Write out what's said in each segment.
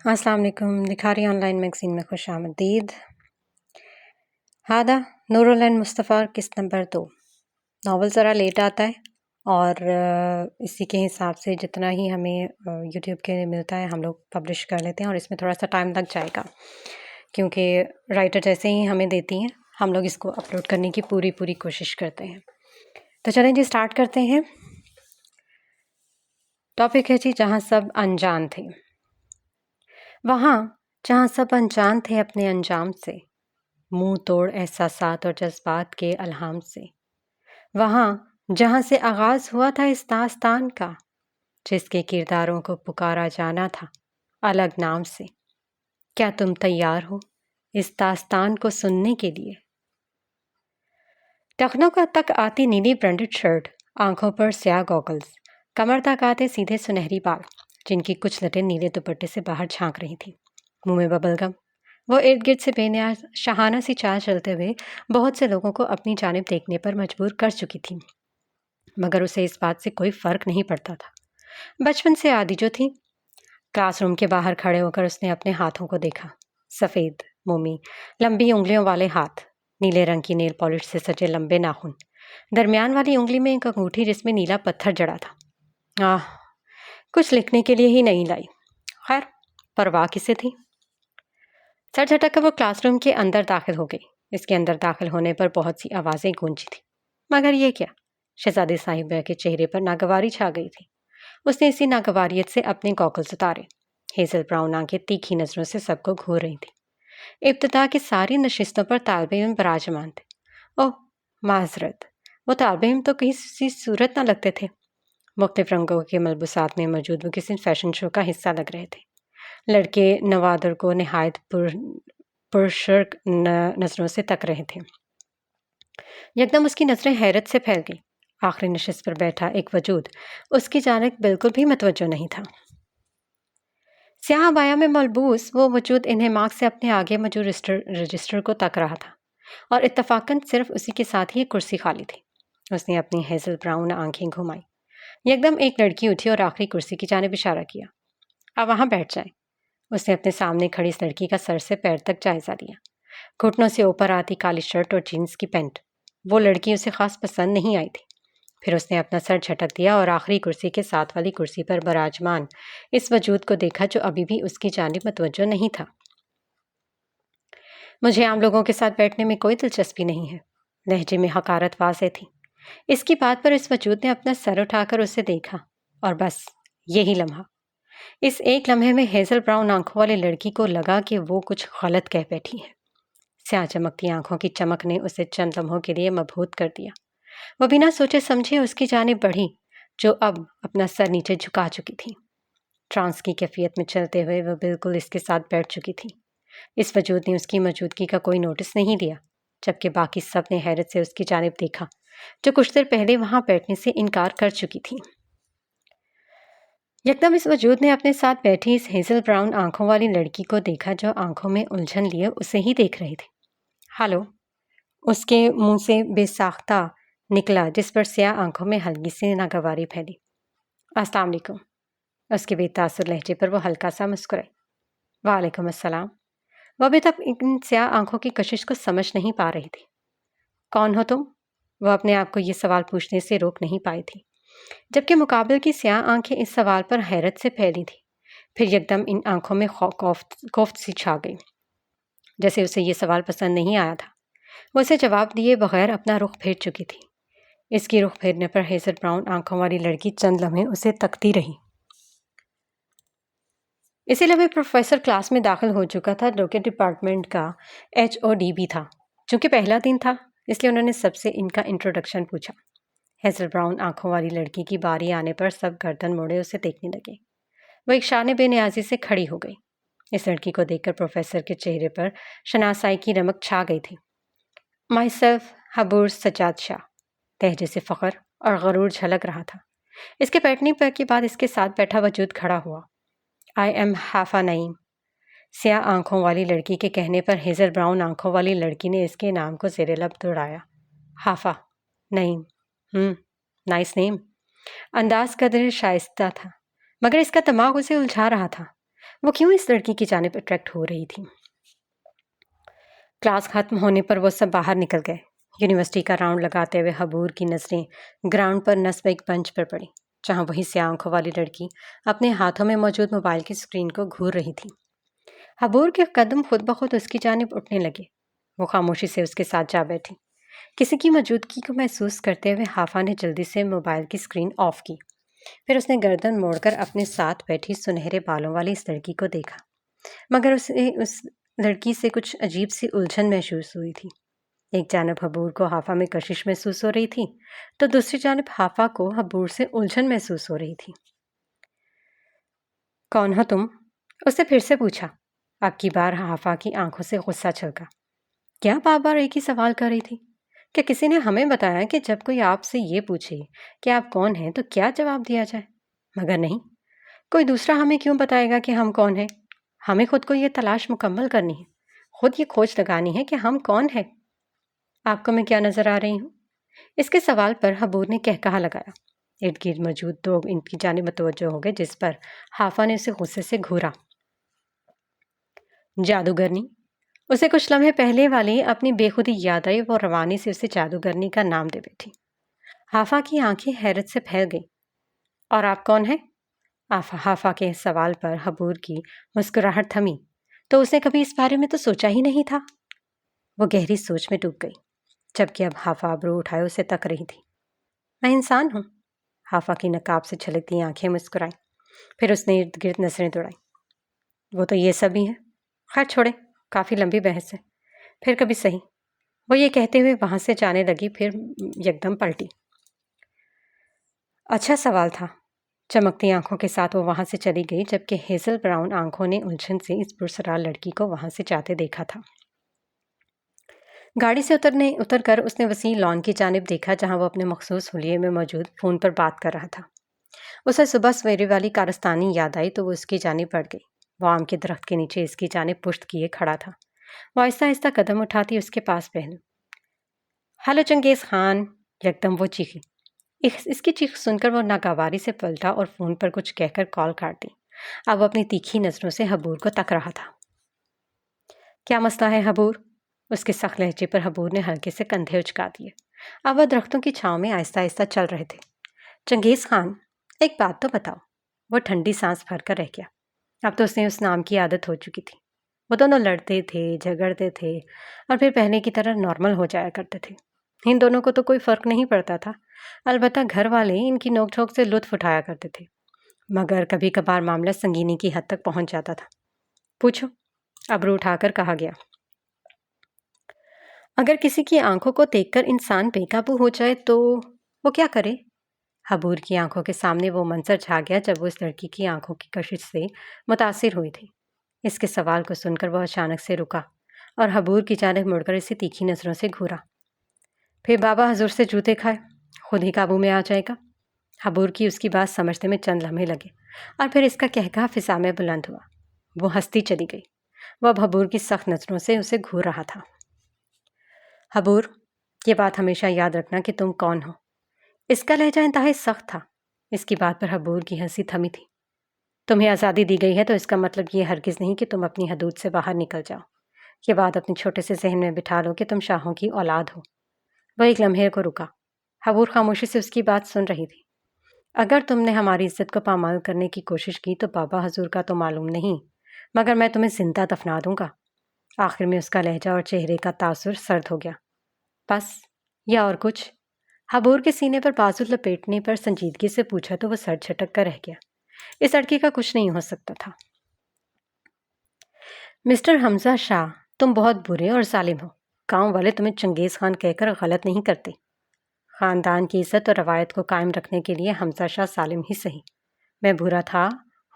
السلام علیکم، نکھاری on line magazine میں خوش آمدید۔ ہادہ نور العین مصطفیٰ قسط نمبر 2 ناول ذرا لیٹ آتا ہے اور اسی کے حساب سے جتنا ہی ہمیں یوٹیوب کے ملتا ہے ہم لوگ پبلش کر لیتے ہیں، اور اس میں تھوڑا سا ٹائم لگ جائے گا کیونکہ رائٹر جیسے ہی ہمیں دیتی ہیں ہم لوگ اس کو اپلوڈ کرنے کی پوری کوشش کرتے ہیں۔ تو چلیں جی سٹارٹ کرتے ہیں۔ ٹاپک ہے جی جہاں سب انجان تھے۔ وہاں جہاں سب انجان تھے اپنے انجام سے، منہ توڑ احساسات اور جذبات کے الہام سے، وہاں جہاں سے آغاز ہوا تھا اس داستان کا، جس کے کرداروں کو پکارا جانا تھا الگ نام سے۔ کیا تم تیار ہو اس داستان کو سننے کے لیے؟ ٹخنوں کا تک آتی نیلی برانڈڈ شرٹ، آنکھوں پر سیاہ گوگلز، کمر تک آتے سیدھے سنہری بال جن کی کچھ لٹیں نیلے دوپٹے سے باہر جھانک رہی تھیں، منہ میں ببل گم۔ وہ ارد گرد سے بے نیاز شاہانہ سی چال چلتے ہوئے بہت سے لوگوں کو اپنی جانب دیکھنے پر مجبور کر چکی تھی، مگر اسے اس بات سے کوئی فرق نہیں پڑتا تھا۔ بچپن سے عادی جو تھی۔ کلاس روم کے باہر کھڑے ہو کر اس نے اپنے ہاتھوں کو دیکھا، سفید مومی لمبی انگلیوں والے ہاتھ، نیلے رنگ کی نیل پالش سے سجے لمبے ناخن، درمیان والی انگلی میں ایک انگوٹھی جس میں نیلا پتھر جڑا تھا۔ کچھ لکھنے کے لیے ہی نہیں لائی، خیر پرواہ کسے تھی۔ سر جھٹک کر وہ کلاس روم کے اندر داخل ہو گئی۔ اس کے اندر داخل ہونے پر بہت سی آوازیں گونجی تھی، مگر یہ کیا، شہزادی صاحبہ کے چہرے پر ناگواری چھا گئی تھی۔ اس نے اسی ناگواریت سے اپنے گوگلز اتارے۔ ہیزل براؤن آنکھیں تیکھی نظروں سے سب کو گھور رہی تھی۔ ابتدا کی ساری نشستوں پر طالب علم براجمان تھے۔ اوہ معذرت، وہ طالب علم تو کسی صورت نہ لگتے تھے۔ مختلف رنگوں کے ملبوسات میں موجود وہ کسی فیشن شو کا حصہ لگ رہے تھے۔ لڑکے نوادر کو نہایت پرشرک نظروں سے تک رہے تھے۔ یکدم اس کی نظریں حیرت سے پھیل گئی۔ آخری نشست پر بیٹھا ایک وجود اس کی جانب بالکل بھی متوجہ نہیں تھا۔ سیاہ عبایا میں ملبوس وہ وجود انہماک سے اپنے آگے موجود رجسٹر کو تک رہا تھا، اور اتفاقاً صرف اسی کے ساتھ ہی ایک کرسی خالی تھی۔ اس نے اپنی ہیزل براؤن آنکھیں گھمائی۔ یکدم ایک لڑکی اٹھی اور آخری کرسی کی جانب اشارہ کیا۔ اب وہاں بیٹھ جائیں۔ اس نے اپنے سامنے کھڑی اس لڑکی کا سر سے پیر تک جائزہ لیا۔ گھٹنوں سے اوپر آتی کالی شرٹ اور جینس کی پینٹ وہ لڑکی اسے خاص پسند نہیں آئی تھی۔ پھر اس نے اپنا سر جھٹک دیا اور آخری کرسی کے ساتھ والی کرسی پر براجمان اس وجود کو دیکھا جو ابھی بھی اس کی جانب متوجہ نہیں تھا۔ مجھے عام لوگوں کے ساتھ بیٹھنے میں کوئی دلچسپی نہیں ہے، لہجے میں حقارت واضح تھی۔ اس کی بات پر اس وجود نے اپنا سر اٹھا کر اسے دیکھا، اور بس یہی لمحہ، اس ایک لمحے میں ہیزل براؤن آنکھوں والی لڑکی کو لگا کہ وہ کچھ غلط کہہ بیٹھی ہے۔ سیاہ چمکتی آنکھوں کی چمک نے اسے چند لمحوں کے لیے مبہوت کر دیا۔ وہ بنا سوچے سمجھے اس کی جانب بڑھی جو اب اپنا سر نیچے جھکا چکی تھی۔ ٹرانس کی کیفیت میں چلتے ہوئے وہ بالکل اس کے ساتھ بیٹھ چکی تھی۔ اس وجود نے اس کی موجودگی کا کوئی نوٹس نہیں لیا، جبکہ باقی سب نے حیرت سے اس کی جانب دیکھا جو کچھ دیر پہلے وہاں بیٹھنے سے انکار کر چکی تھی۔ یکدم اس وجود نے اپنے ساتھ بیٹھی اس ہیزل براؤن آنکھوں والی لڑکی کو دیکھا جو آنکھوں میں الجھن لیے اسے ہی دیکھ رہی تھی۔ ہلو، اس کے منہ سے بے ساختہ نکلا جس پر سیاہ آنکھوں میں ہلکی سی ناگواری پھیلی۔ السلام علیکم۔ اس کے بے تاثر لہجے پر وہ ہلکا سا مسکرائی۔ وعلیکم السلام۔ وہ ابھی تک ان سیاہ آنکھوں کی کشش کو سمجھ نہیں پا رہی تھی۔ کون ہو تم؟ وہ اپنے آپ کو یہ سوال پوچھنے سے روک نہیں پائی تھی، جبکہ مقابل کی سیاہ آنکھیں اس سوال پر حیرت سے پھیلی تھی۔ پھر یکدم ان آنکھوں میں کوفت سی چھا گئی، جیسے اسے یہ سوال پسند نہیں آیا تھا۔ وہ اسے جواب دیے بغیر اپنا رخ پھیر چکی تھی۔ اس کی رخ پھیرنے پر ہیزل براؤن آنکھوں والی لڑکی چند لمحے اسے تکتی رہی۔ اسی لمحے پروفیسر کلاس میں داخل ہو چکا تھا، جو کہ ڈپارٹمنٹ کا HOD بھی تھا۔ چونکہ پہلا دن تھا اس لیے انہوں نے سب سے ان کا انٹروڈکشن پوچھا۔ ہیزل براؤن آنکھوں والی لڑکی کی باری آنے پر سب گردن موڑے اسے دیکھنے لگے۔ وہ ایک شان بے نیازی سے کھڑی ہو گئی۔ اس لڑکی کو دیکھ کر پروفیسر کے چہرے پر شناسائی کی رمق چھا گئی تھی۔ مائی سیلف حبور سجاد شاہ، لہجے سے فخر اور غرور جھلک رہا تھا۔ اس کے بیٹھنے کے بعد اس کے ساتھ بیٹھا وجود کھڑا ہوا۔ آئی ایم حافہ نعیم۔ سیاہ آنکھوں والی لڑکی کے کہنے پر ہیزل براؤن آنکھوں والی لڑکی نے اس کے نام کو زیر لب دوہرایا۔ حافہ نعیم، نائس نیم۔ انداز قدر شائستہ تھا، مگر اس کا دماغ اسے الجھا رہا تھا۔ وہ کیوں اس لڑکی کی جانب اٹریکٹ ہو رہی تھی؟ کلاس ختم ہونے پر وہ سب باہر نکل گئے۔ یونیورسٹی کا راؤنڈ لگاتے ہوئے حبور کی نظریں گراؤنڈ پر نصب ایک بنچ پر پڑی، جہاں وہی سیاہ آنکھوں والی لڑکی اپنے ہاتھوں میں موجود موبائل کی اسکرین کو گھور رہی تھی۔ حبور کے قدم خود بخود اس کی جانب اٹھنے لگے۔ وہ خاموشی سے اس کے ساتھ جا بیٹھی۔ کسی کی موجودگی کو محسوس کرتے ہوئے حافا نے جلدی سے موبائل کی اسکرین آف کی۔ پھر اس نے گردن موڑ کر اپنے ساتھ بیٹھی سنہرے بالوں والی اس لڑکی کو دیکھا، مگر اسے اس لڑکی سے کچھ عجیب سی الجھن محسوس ہوئی تھی۔ ایک جانب حبور کو حافا میں کشش محسوس ہو رہی تھی تو دوسری جانب حافا کو حبور سے الجھن محسوس ہو رہی تھی۔ کون ہو تم؟ اس نے پھر سے پوچھا۔ اب کی بار حافا کی آنکھوں سے غصہ چھلکا۔ کیا بار بار ایک ہی سوال کر رہی تھی؟ کیا کسی نے ہمیں بتایا کہ جب کوئی آپ سے یہ پوچھے کہ آپ کون ہیں تو کیا جواب دیا جائے؟ مگر نہیں، کوئی دوسرا ہمیں کیوں بتائے گا کہ ہم کون ہیں؟ ہمیں خود کو یہ تلاش مکمل کرنی ہے، خود یہ کھوج لگانی ہے کہ ہم کون ہیں۔ آپ کو میں کیا نظر آ رہی ہوں؟ اس کے سوال پر حبور نے کہا لگایا۔ ارد گرد موجود دو ان کی جانب متوجہ ہو گئے، جس پر حافا نے اسے غصے سے گھورا۔ جادوگرنی؟ اسے کچھ لمحے پہلے والی اپنی بے خودی یاد آئی، وہ روانی سے اسے جادوگرنی کا نام دے بیٹھی۔ حافا کی آنکھیں حیرت سے پھیل گئیں۔ اور آپ کون ہیں؟ حافا کے سوال پر حبور کی مسکراہٹ تھمی۔ تو اس نے کبھی اس بارے میں تو سوچا ہی نہیں تھا۔ وہ گہری سوچ میں ڈوب گئی، جبکہ اب حافا ابرو اٹھائے اسے تک رہی تھی۔ میں انسان ہوں۔ حافا کی نقاب سے چھلکتی آنکھیں مسکرائیں، پھر اس نے ارد گرد نظریں دوڑائیں۔ وہ تو یہ سب ہی ہے۔ خیر چھوڑے، کافی لمبی بحث ہے، پھر کبھی صحیح۔ وہ یہ کہتے ہوئے وہاں سے جانے لگی، پھر یکدم پلٹی۔ اچھا سوال تھا۔ چمکتی آنکھوں کے ساتھ وہ وہاں سے چلی گئی، جبکہ ہیزل براؤن آنکھوں نے الجھن سے اس پرسرار لڑکی کو وہاں سے جاتے دیکھا تھا۔ گاڑی سے اتر کر اس نے وسیع لان کی جانب دیکھا، جہاں وہ اپنے مخصوص حلیے میں موجود فون پر بات کر رہا تھا۔ اسے صبح سویرے والی کارستانی یاد آئی تو وہ اس کی جانب بڑھ گئی۔ وہ آم کے درخت کے نیچے اس کی جانب پشت کیے کھڑا تھا۔ وہ آہستہ آہستہ قدم اٹھاتی اس کے پاس پہنچی۔ ہلو چنگیز خان! یکدم وہ چیخی۔ اس کی چیخ سن کر وہ ناگواری سے پلٹا اور فون پر کچھ کہہ کر کال کاٹ دی۔ اب وہ اپنی تیکھی نظروں سے حبور کو تک رہا تھا۔ کیا مسئلہ ہے حبور؟ اس کے سخت لہجے پر حبور نے ہلکے سے کندھے اچکا دیے۔ اب وہ درختوں کی چھاؤں میں آہستہ آہستہ چل رہے تھے۔ چنگیز خان، ایک بات تو بتاؤ۔ وہ ٹھنڈی سانس بھر کر رہ گیا۔ اب تو اس نے اس نام کی عادت ہو چکی تھی۔ وہ دونوں لڑتے تھے، جھگڑتے تھے اور پھر پہلے کی طرح نارمل ہو جایا کرتے تھے۔ ان دونوں کو تو کوئی فرق نہیں پڑتا تھا، البتہ گھر والے ان کی نوک جھوک سے لطف اٹھایا کرتے تھے، مگر کبھی کبھار معاملہ سنگینی کی حد تک پہنچ جاتا تھا۔ پوچھو، ابرو اٹھا کر کہا گیا۔ اگر کسی کی آنکھوں کو دیکھ کر انسان بے قابو ہو جائے تو وہ کیا کرے؟ حبور کی آنکھوں کے سامنے وہ منظر چھا گیا جب وہ اس لڑکی کی آنکھوں کی کشش سے متاثر ہوئی تھی۔ اس کے سوال کو سن کر وہ اچانک سے رکا اور حبور کی جانب مڑ کر اسے تیکھی نظروں سے گھورا۔ پھر بابا حضور سے جوتے کھائے، خود ہی قابو میں آ جائے گا۔ حبور کی اس کی بات سمجھنے میں چند لمحے لگے اور پھر اس کا کہکہا فضا میں بلند ہوا۔ وہ ہنستی چلی گئی۔ وہ اب حبور کی سخت نظروں سے اسے گھور رہا تھا۔ حبور، یہ بات ہمیشہ یاد رکھنا کہ تم کون ہو۔ اس کا لہجہ انتہائی سخت تھا۔ اس کی بات پر حبور کی ہنسی تھمی تھی۔ تمہیں آزادی دی گئی ہے تو اس کا مطلب یہ ہرگز نہیں کہ تم اپنی حدود سے باہر نکل جاؤ۔ یہ بات اپنے چھوٹے سے ذہن میں بٹھا لو کہ تم شاہوں کی اولاد ہو۔ وہ ایک لمحے کو رکا۔ حبور خاموشی سے اس کی بات سن رہی تھی۔ اگر تم نے ہماری عزت کو پامال کرنے کی کوشش کی تو بابا حضور کا تو معلوم نہیں، مگر میں تمہیں زندہ دفنا دوں گا۔ آخر میں اس کا لہجہ اور چہرے کا تاثر سرد ہو گیا۔ بس یا اور کچھ؟ حبور کے سینے پر بازو لپیٹنے پر سنجیدگی سے پوچھا تو وہ سر جھٹک کر رہ گیا۔ اس لڑکی کا کچھ نہیں ہو سکتا تھا۔ مسٹر حمزہ شاہ، تم بہت برے اور ظالم ہو۔ گاؤں والے تمہیں چنگیز خان کہہ کر غلط نہیں کرتے۔ خاندان کی عزت اور روایت کو قائم رکھنے کے لیے حمزہ شاہ سالم ہی صحیح۔ میں برا تھا،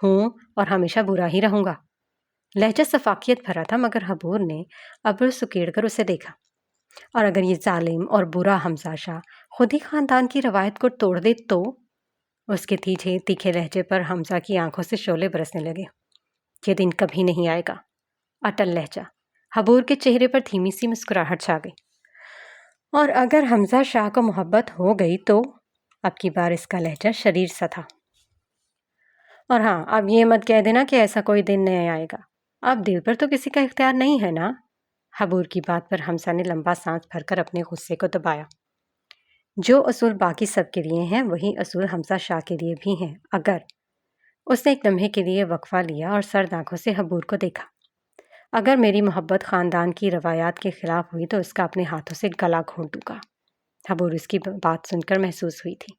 ہوں اور ہمیشہ برا ہی رہوں گا۔ لہجہ سفاکیت بھرا تھا، مگر حبور نے ابرو سکیڑ کر اسے دیکھا۔ اور اگر یہ ظالم اور برا حمزہ شاہ خود ہی خاندان کی روایت کو توڑ دے تو؟ اس کے تیکھے لہجے پر حمزہ کی آنکھوں سے شعلے برسنے لگے۔ یہ دن کبھی نہیں آئے گا۔ اٹل لہجہ۔ حبور کے چہرے پر دھیمی سی مسکراہٹ چھا گئی۔ اور اگر حمزہ شاہ کو محبت ہو گئی تو؟ اب کی بار اس کا لہجہ شریر سا تھا۔ اور ہاں، اب یہ مت کہہ دینا کہ ایسا کوئی دن نہیں آئے گا۔ اب دل پر تو کسی کا اختیار نہیں ہے نا؟ حبور کی بات پر حمزہ نے لمبا سانس بھر کر اپنے غصے کو دبایا۔ جو اصول باقی سب کے لیے ہیں وہی اصول حمزہ شاہ کے لیے بھی ہیں۔ اگر اس نے ایک لمحے کے لیے وقفہ لیا اور سرد آنکھوں سے حبور کو دیکھا، اگر میری محبت خاندان کی روایات کے خلاف ہوئی تو اس کا اپنے ہاتھوں سے گلا گھونٹ دوں گا۔ حبور اس کی بات سن کر محسوس ہوئی تھی۔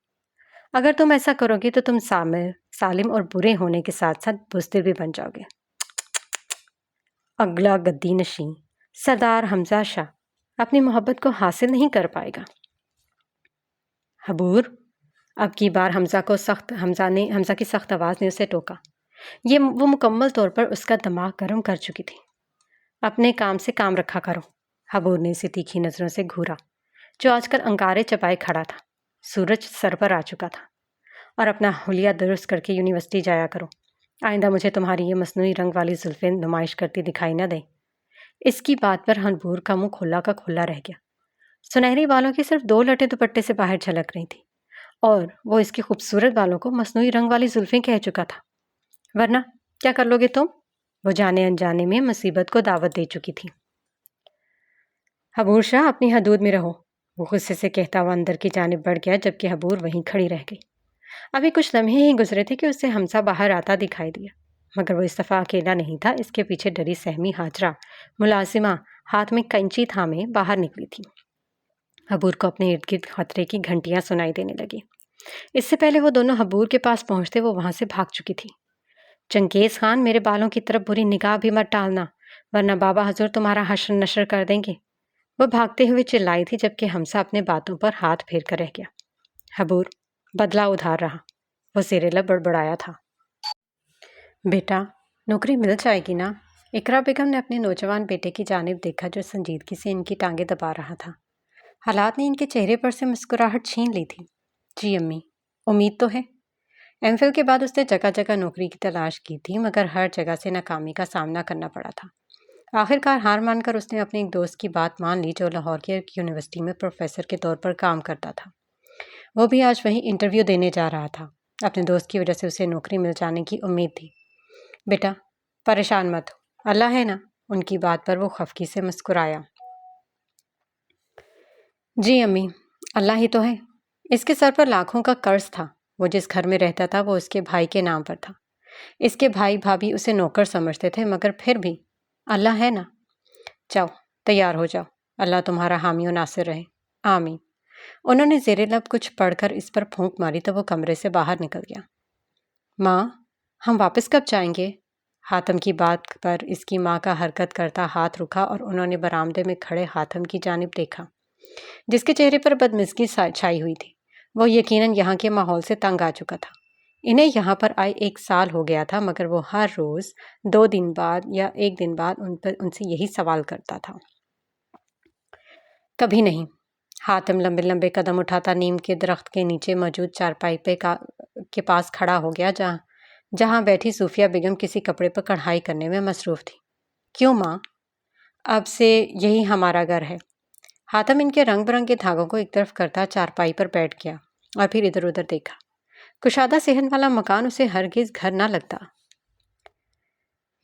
اگر تم ایسا کرو گی تو تم سالم اور برے ہونے کے ساتھ ساتھ بزدل بھی بن جاؤ گے۔ اگلا گدی نشین سردار حمزہ شاہ اپنی محبت کو حاصل نہیں کر پائے گا۔ حبور، اب کی بار حمزہ کی سخت آواز نے اسے ٹوکا۔ وہ مکمل طور پر اس کا دماغ گرم کر چکی تھی۔ اپنے کام سے کام رکھا کرو۔ حبور نے اسے تیکھی نظروں سے گھورا، جو آج کل انگارے چپائے کھڑا تھا۔ سورج سر پر آ چکا تھا۔ اور اپنا حلیہ درست کر کے یونیورسٹی جایا کرو۔ آئندہ مجھے تمہاری یہ مصنوعی رنگ والی زلفیں نمائش کرتی دکھائی نہ دیں۔ اس کی بات پر حبور کا منہ کھلا کا کھلا رہ گیا۔ سنہری بالوں کی صرف 2 لٹیں دوپٹے سے باہر جھلک رہی تھی اور وہ اس کے خوبصورت بالوں کو مصنوعی رنگ والی زلفیں کہہ چکا تھا۔ ورنہ کیا کر لو گے تم؟ وہ جانے انجانے میں مصیبت کو دعوت دے چکی تھی۔ حبور شاہ، اپنی حدود میں رہو، وہ غصے سے کہتا ہوا اندر کی جانب بڑھ گیا، جبکہ حبور وہیں کھڑی رہ گئی۔ ابھی کچھ لمحے ہی گزرے تھے کہ اسے حمزہ باہر آتا دکھائی دیا، مگر وہ اس دفعہ اکیلا نہیں تھا۔ اس کے پیچھے ڈری سہمی ہاجرہ ملازمہ ہاتھ میں کینچی تھامے باہر نکلی تھی۔ حبور کو اپنے ارد گرد خطرے کی گھنٹیاں سنائی دینے لگی۔ اس سے پہلے وہ دونوں حبور کے پاس پہنچتے وہ وہاں سے بھاگ چکی تھی۔ چنگیز خان، میرے بالوں کی طرف بری نگاہ بھی مت ڈالنا، ورنہ بابا حضور تمہارا حشر نشر کر دیں گے، وہ بھاگتے ہوئے چلائی تھی، جبکہ حمزہ اپنے باتوں پر ہاتھ پھیر کر رہ گیا۔ حبور، بدلہ ادھار رہا، وہ زیر لب بڑبڑایا تھا۔ بیٹا، نوکری مل جائے گی نا؟ اقرا بیگم نے اپنے نوجوان بیٹے کی جانب دیکھا جو سنجیدگی سے ان کی ٹانگیں دبا رہا تھا۔ حالات نے ان کے چہرے پر سے مسکراہٹ چھین لی تھی۔ جی امی، امید تو ہے۔ ایم فل کے بعد اس نے جگہ جگہ نوکری کی تلاش کی تھی، مگر ہر جگہ سے ناکامی کا سامنا کرنا پڑا تھا۔ آخر کار ہار مان کر اس نے اپنے ایک دوست کی بات مان لی جو لاہور کی ایک یونیورسٹی میں پروفیسر کے طور پر کام کرتا تھا۔ وہ بھی آج وہیں انٹرویو دینے جا رہا تھا۔ اپنے دوست کی وجہ سے اسے نوکری مل جانے کی امید تھی۔ بیٹا، پریشان مت ہو، اللہ ہے نا؟ ان کی بات پر وہ خفگی سے مسکرایا۔ جی امی، اللہ ہی تو ہے۔ اس کے سر پر لاکھوں کا قرض تھا۔ وہ جس گھر میں رہتا تھا وہ اس کے بھائی کے نام پر تھا۔ اس کے بھائی بھابھی اسے نوکر سمجھتے تھے، مگر پھر بھی اللہ ہے نا۔ جاؤ، تیار ہو جاؤ، اللہ تمہارا حامی و ناصر رہے، آمین۔ انہوں نے زیر لب کچھ پڑھ کر اس پر پھونک ماری تو وہ کمرے سے باہر نکل گیا۔ ماں، ہم واپس کب جائیں گے؟ حاتم کی بات پر اس کی ماں کا حرکت کرتا ہاتھ رکا اور انہوں نے برآمدے میں کھڑے حاتم کی جانب دیکھا، جس کے چہرے پر بدمزگی چھائی ہوئی تھی۔ وہ یقیناً یہاں کے ماحول سے تنگ آ چکا تھا۔ انہیں یہاں پر آئے 1 سال ہو گیا تھا، مگر وہ ہر روز 2 دن بعد یا 1 دن بعد ان سے یہی سوال کرتا تھا۔ کبھی نہیں۔ حاتم لمبے لمبے قدم اٹھاتا نیم کے درخت کے نیچے موجود چارپائی کے پاس کھڑا ہو گیا، جہاں بیٹھی صوفیہ بیگم کسی کپڑے پر کڑھائی کرنے میں مصروف تھی۔ کیوں ماں؟ اب سے یہی ہمارا گھر ہے۔ حاتم ان کے رنگ برنگے دھاگوں کو ایک طرف کرتا چارپائی پر بیٹھ گیا اور پھر ادھر ادھر دیکھا۔ کشادہ صحن والا مکان اسے ہرگز گھر نہ لگتا۔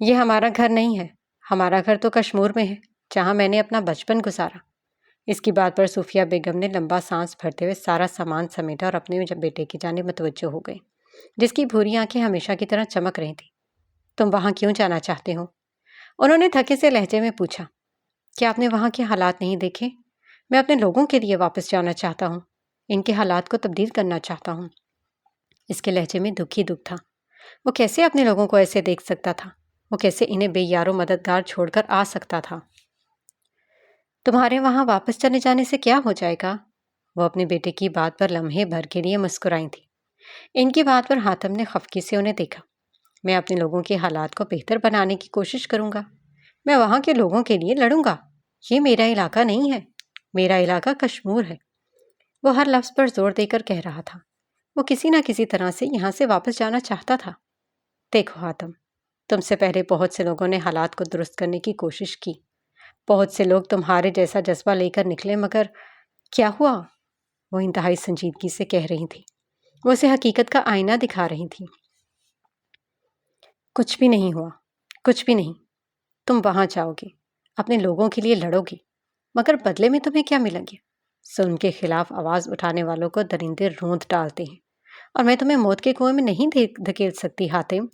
یہ ہمارا گھر نہیں ہے، ہمارا گھر تو کشمور میں ہے، جہاں میں نے اپنا بچپن گزارا۔ اس کی بات پر صوفیہ بیگم نے لمبا سانس بھرتے ہوئے سارا سامان سمیٹا اور اپنے بیٹے کی جانب متوجہ ہو گئی، جس کی بھوری آنکھیں ہمیشہ کی طرح چمک رہی تھیں۔ تم وہاں کیوں جانا چاہتے ہو؟ انہوں نے تھکے سے لہجے میں پوچھا۔ کیا آپ نے وہاں کے حالات نہیں دیکھے؟ میں اپنے لوگوں کے لیے واپس جانا چاہتا ہوں، ان کے حالات کو تبدیل کرنا چاہتا ہوں۔ اس کے لہجے میں دکھ ہی دکھ تھا۔ وہ کیسے اپنے لوگوں کو ایسے دیکھ سکتا تھا؟ وہ کیسے انہیں بے یار و مددگار چھوڑ کر آ سکتا تھا؟ تمہارے وہاں واپس چلے جانے سے کیا ہو جائے گا؟ وہ اپنے بیٹے کی بات پر لمحے بھر کے لیے مسکرائی تھی۔ ان کی بات پر حاتم نے خفگی سے انہیں دیکھا۔ میں اپنے لوگوں کے حالات کو بہتر بنانے کی کوشش کروں گا، میں وہاں کے لوگوں کے لیے لڑوں گا۔ یہ میرا علاقہ نہیں ہے، میرا علاقہ کشمور ہے، وہ ہر لفظ پر زور دے کر کہہ رہا تھا۔ وہ کسی نہ کسی طرح سے یہاں سے واپس جانا چاہتا تھا۔ دیکھو حاتم، تم سے پہلے بہت سے لوگوں نے حالات کو درست کرنے کی کوشش کی، بہت سے لوگ تمہارے جیسا جذبہ لے کر نکلے، مگر کیا ہوا؟ وہ انتہائی سنجیدگی سے کہہ رہی تھی۔ وہ اسے حقیقت کا آئینہ دکھا رہی تھی۔ کچھ بھی نہیں ہوا، کچھ بھی نہیں۔ تم وہاں جاؤ گے، اپنے لوگوں کے لیے لڑو گے، مگر بدلے میں تمہیں کیا ملیں گے؟ ظلم کے خلاف آواز اٹھانے والوں کو درندے روند ڈالتے ہیں، اور میں تمہیں موت کے کنویں میں نہیں دھکیل سکتی حاتم۔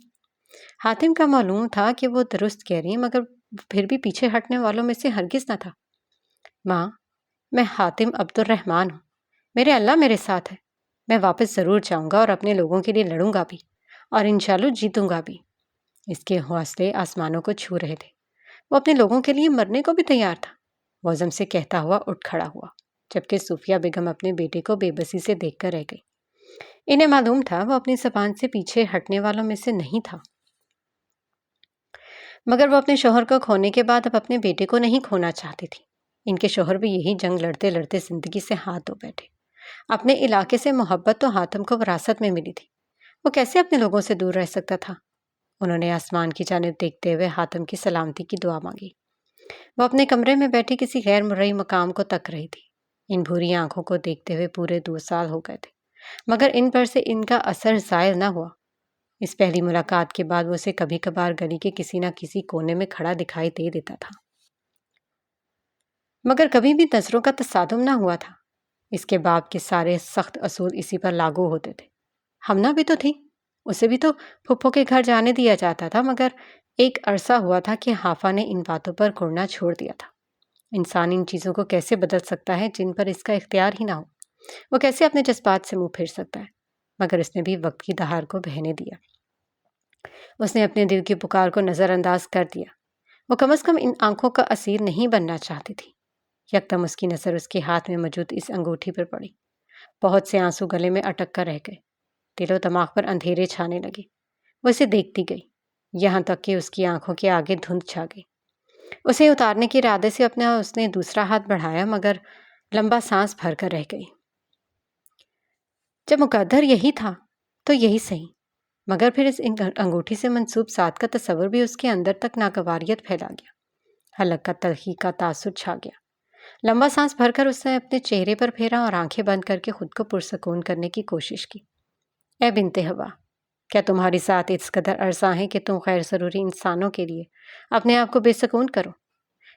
حاتم کا معلوم تھا کہ وہ درست کہہ رہی ہیں، مگر پھر بھی پیچھے ہٹنے والوں میں سے ہرگز نہ تھا۔ ماں، میں حاتم عبد الرحمن ہوں، میرے اللہ میرے ساتھ ہے، میں واپس ضرور جاؤں گا اور اپنے لوگوں کے لیے لڑوں گا بھی، اور انشاءاللہ جیتوں گا بھی۔ اس کے حوصلے آسمانوں کو چھو رہے تھے، وہ اپنے لوگوں کے لیے مرنے کو بھی تیار تھا۔ وہ عزم سے کہتا ہوا اٹھ کھڑا ہوا، جبکہ صوفیہ بیگم اپنے بیٹے کو بے بسی سے دیکھ کر رہ گئی۔ انہیں معلوم تھا وہ اپنی زبان سے پیچھے ہٹنے والوں میں سے نہیں تھا، مگر وہ اپنے شوہر کو کھونے کے بعد اب اپنے بیٹے کو نہیں کھونا چاہتی تھی۔ ان کے شوہر بھی یہی جنگ لڑتے لڑتے زندگی سے ہاتھ دھو بیٹھے۔ اپنے علاقے سے محبت تو حاتم کو وراثت میں ملی تھی، وہ کیسے اپنے لوگوں سے دور رہ سکتا تھا؟ انہوں نے آسمان کی جانب دیکھتے ہوئے حاتم کی سلامتی کی دعا مانگی۔ وہ اپنے کمرے میں بیٹھی کسی غیر مرئی مقام کو تک رہی تھی۔ ان بھوری آنکھوں کو دیکھتے ہوئے پورے 2 سال ہو گئے تھے، مگر ان پر سے ان کا اثر زائل نہ ہوا۔ اس پہلی ملاقات کے بعد وہ اسے کبھی کبھار گلی کے کسی نہ کسی کونے میں کھڑا دکھائی دے دیتا تھا، مگر کبھی بھی نظروں کا تصادم نہ ہوا تھا۔ اس کے باپ کے سارے سخت اصول اسی پر لاگو ہوتے تھے۔ ہمنا بھی تو تھی، اسے بھی تو پھپھو کے گھر جانے دیا جاتا تھا، مگر ایک عرصہ ہوا تھا کہ حافظ نے ان باتوں پر گھڑنا چھوڑ دیا تھا۔ انسان ان چیزوں کو کیسے بدل سکتا ہے جن پر اس کا اختیار ہی نہ ہو؟ وہ کیسے اپنے جذبات سے منہ پھیر سکتا ہے؟ مگر اس نے بھی وقت کی دہار کو بہنے دیا۔ اس نے اپنے دل کی پکار کو نظر انداز کر دیا۔ وہ کم از کم ان آنکھوں کا اسیر نہیں بننا چاہتی تھی۔ یکدم اس کی نظر اس کے ہاتھ میں موجود اس انگوٹھی پر پڑی۔ بہت سے آنسو گلے میں اٹک کر رہ گئے، دل و دماغ پر اندھیرے چھانے لگے۔ وہ اسے دیکھتی گئی، یہاں تک کہ اس کی آنکھوں کے آگے دھند چھا گئی۔ اسے اتارنے کے ارادے سے اس نے دوسرا ہاتھ بڑھایا، مگر لمبا سانس بھر کر رہ گئی۔ جب مقدر یہی تھا تو یہی صحیح، مگر پھر اس انگوٹھی سے منسوب ساتھ کا تصور بھی اس کے اندر تک ناگواریت پھیلا گیا۔ حلق کا تلخی کا تاثر چھا گیا۔ لمبا سانس بھر کر اس نے اپنے چہرے پر پھیرا اور آنکھیں بند کر کے خود کو پرسکون کرنے کی کوشش کی۔ اے بنت حوا، کیا تمہاری ساتھ اس قدر عرصہ ہے کہ تم غیر ضروری انسانوں کے لیے اپنے آپ کو بے سکون کرو؟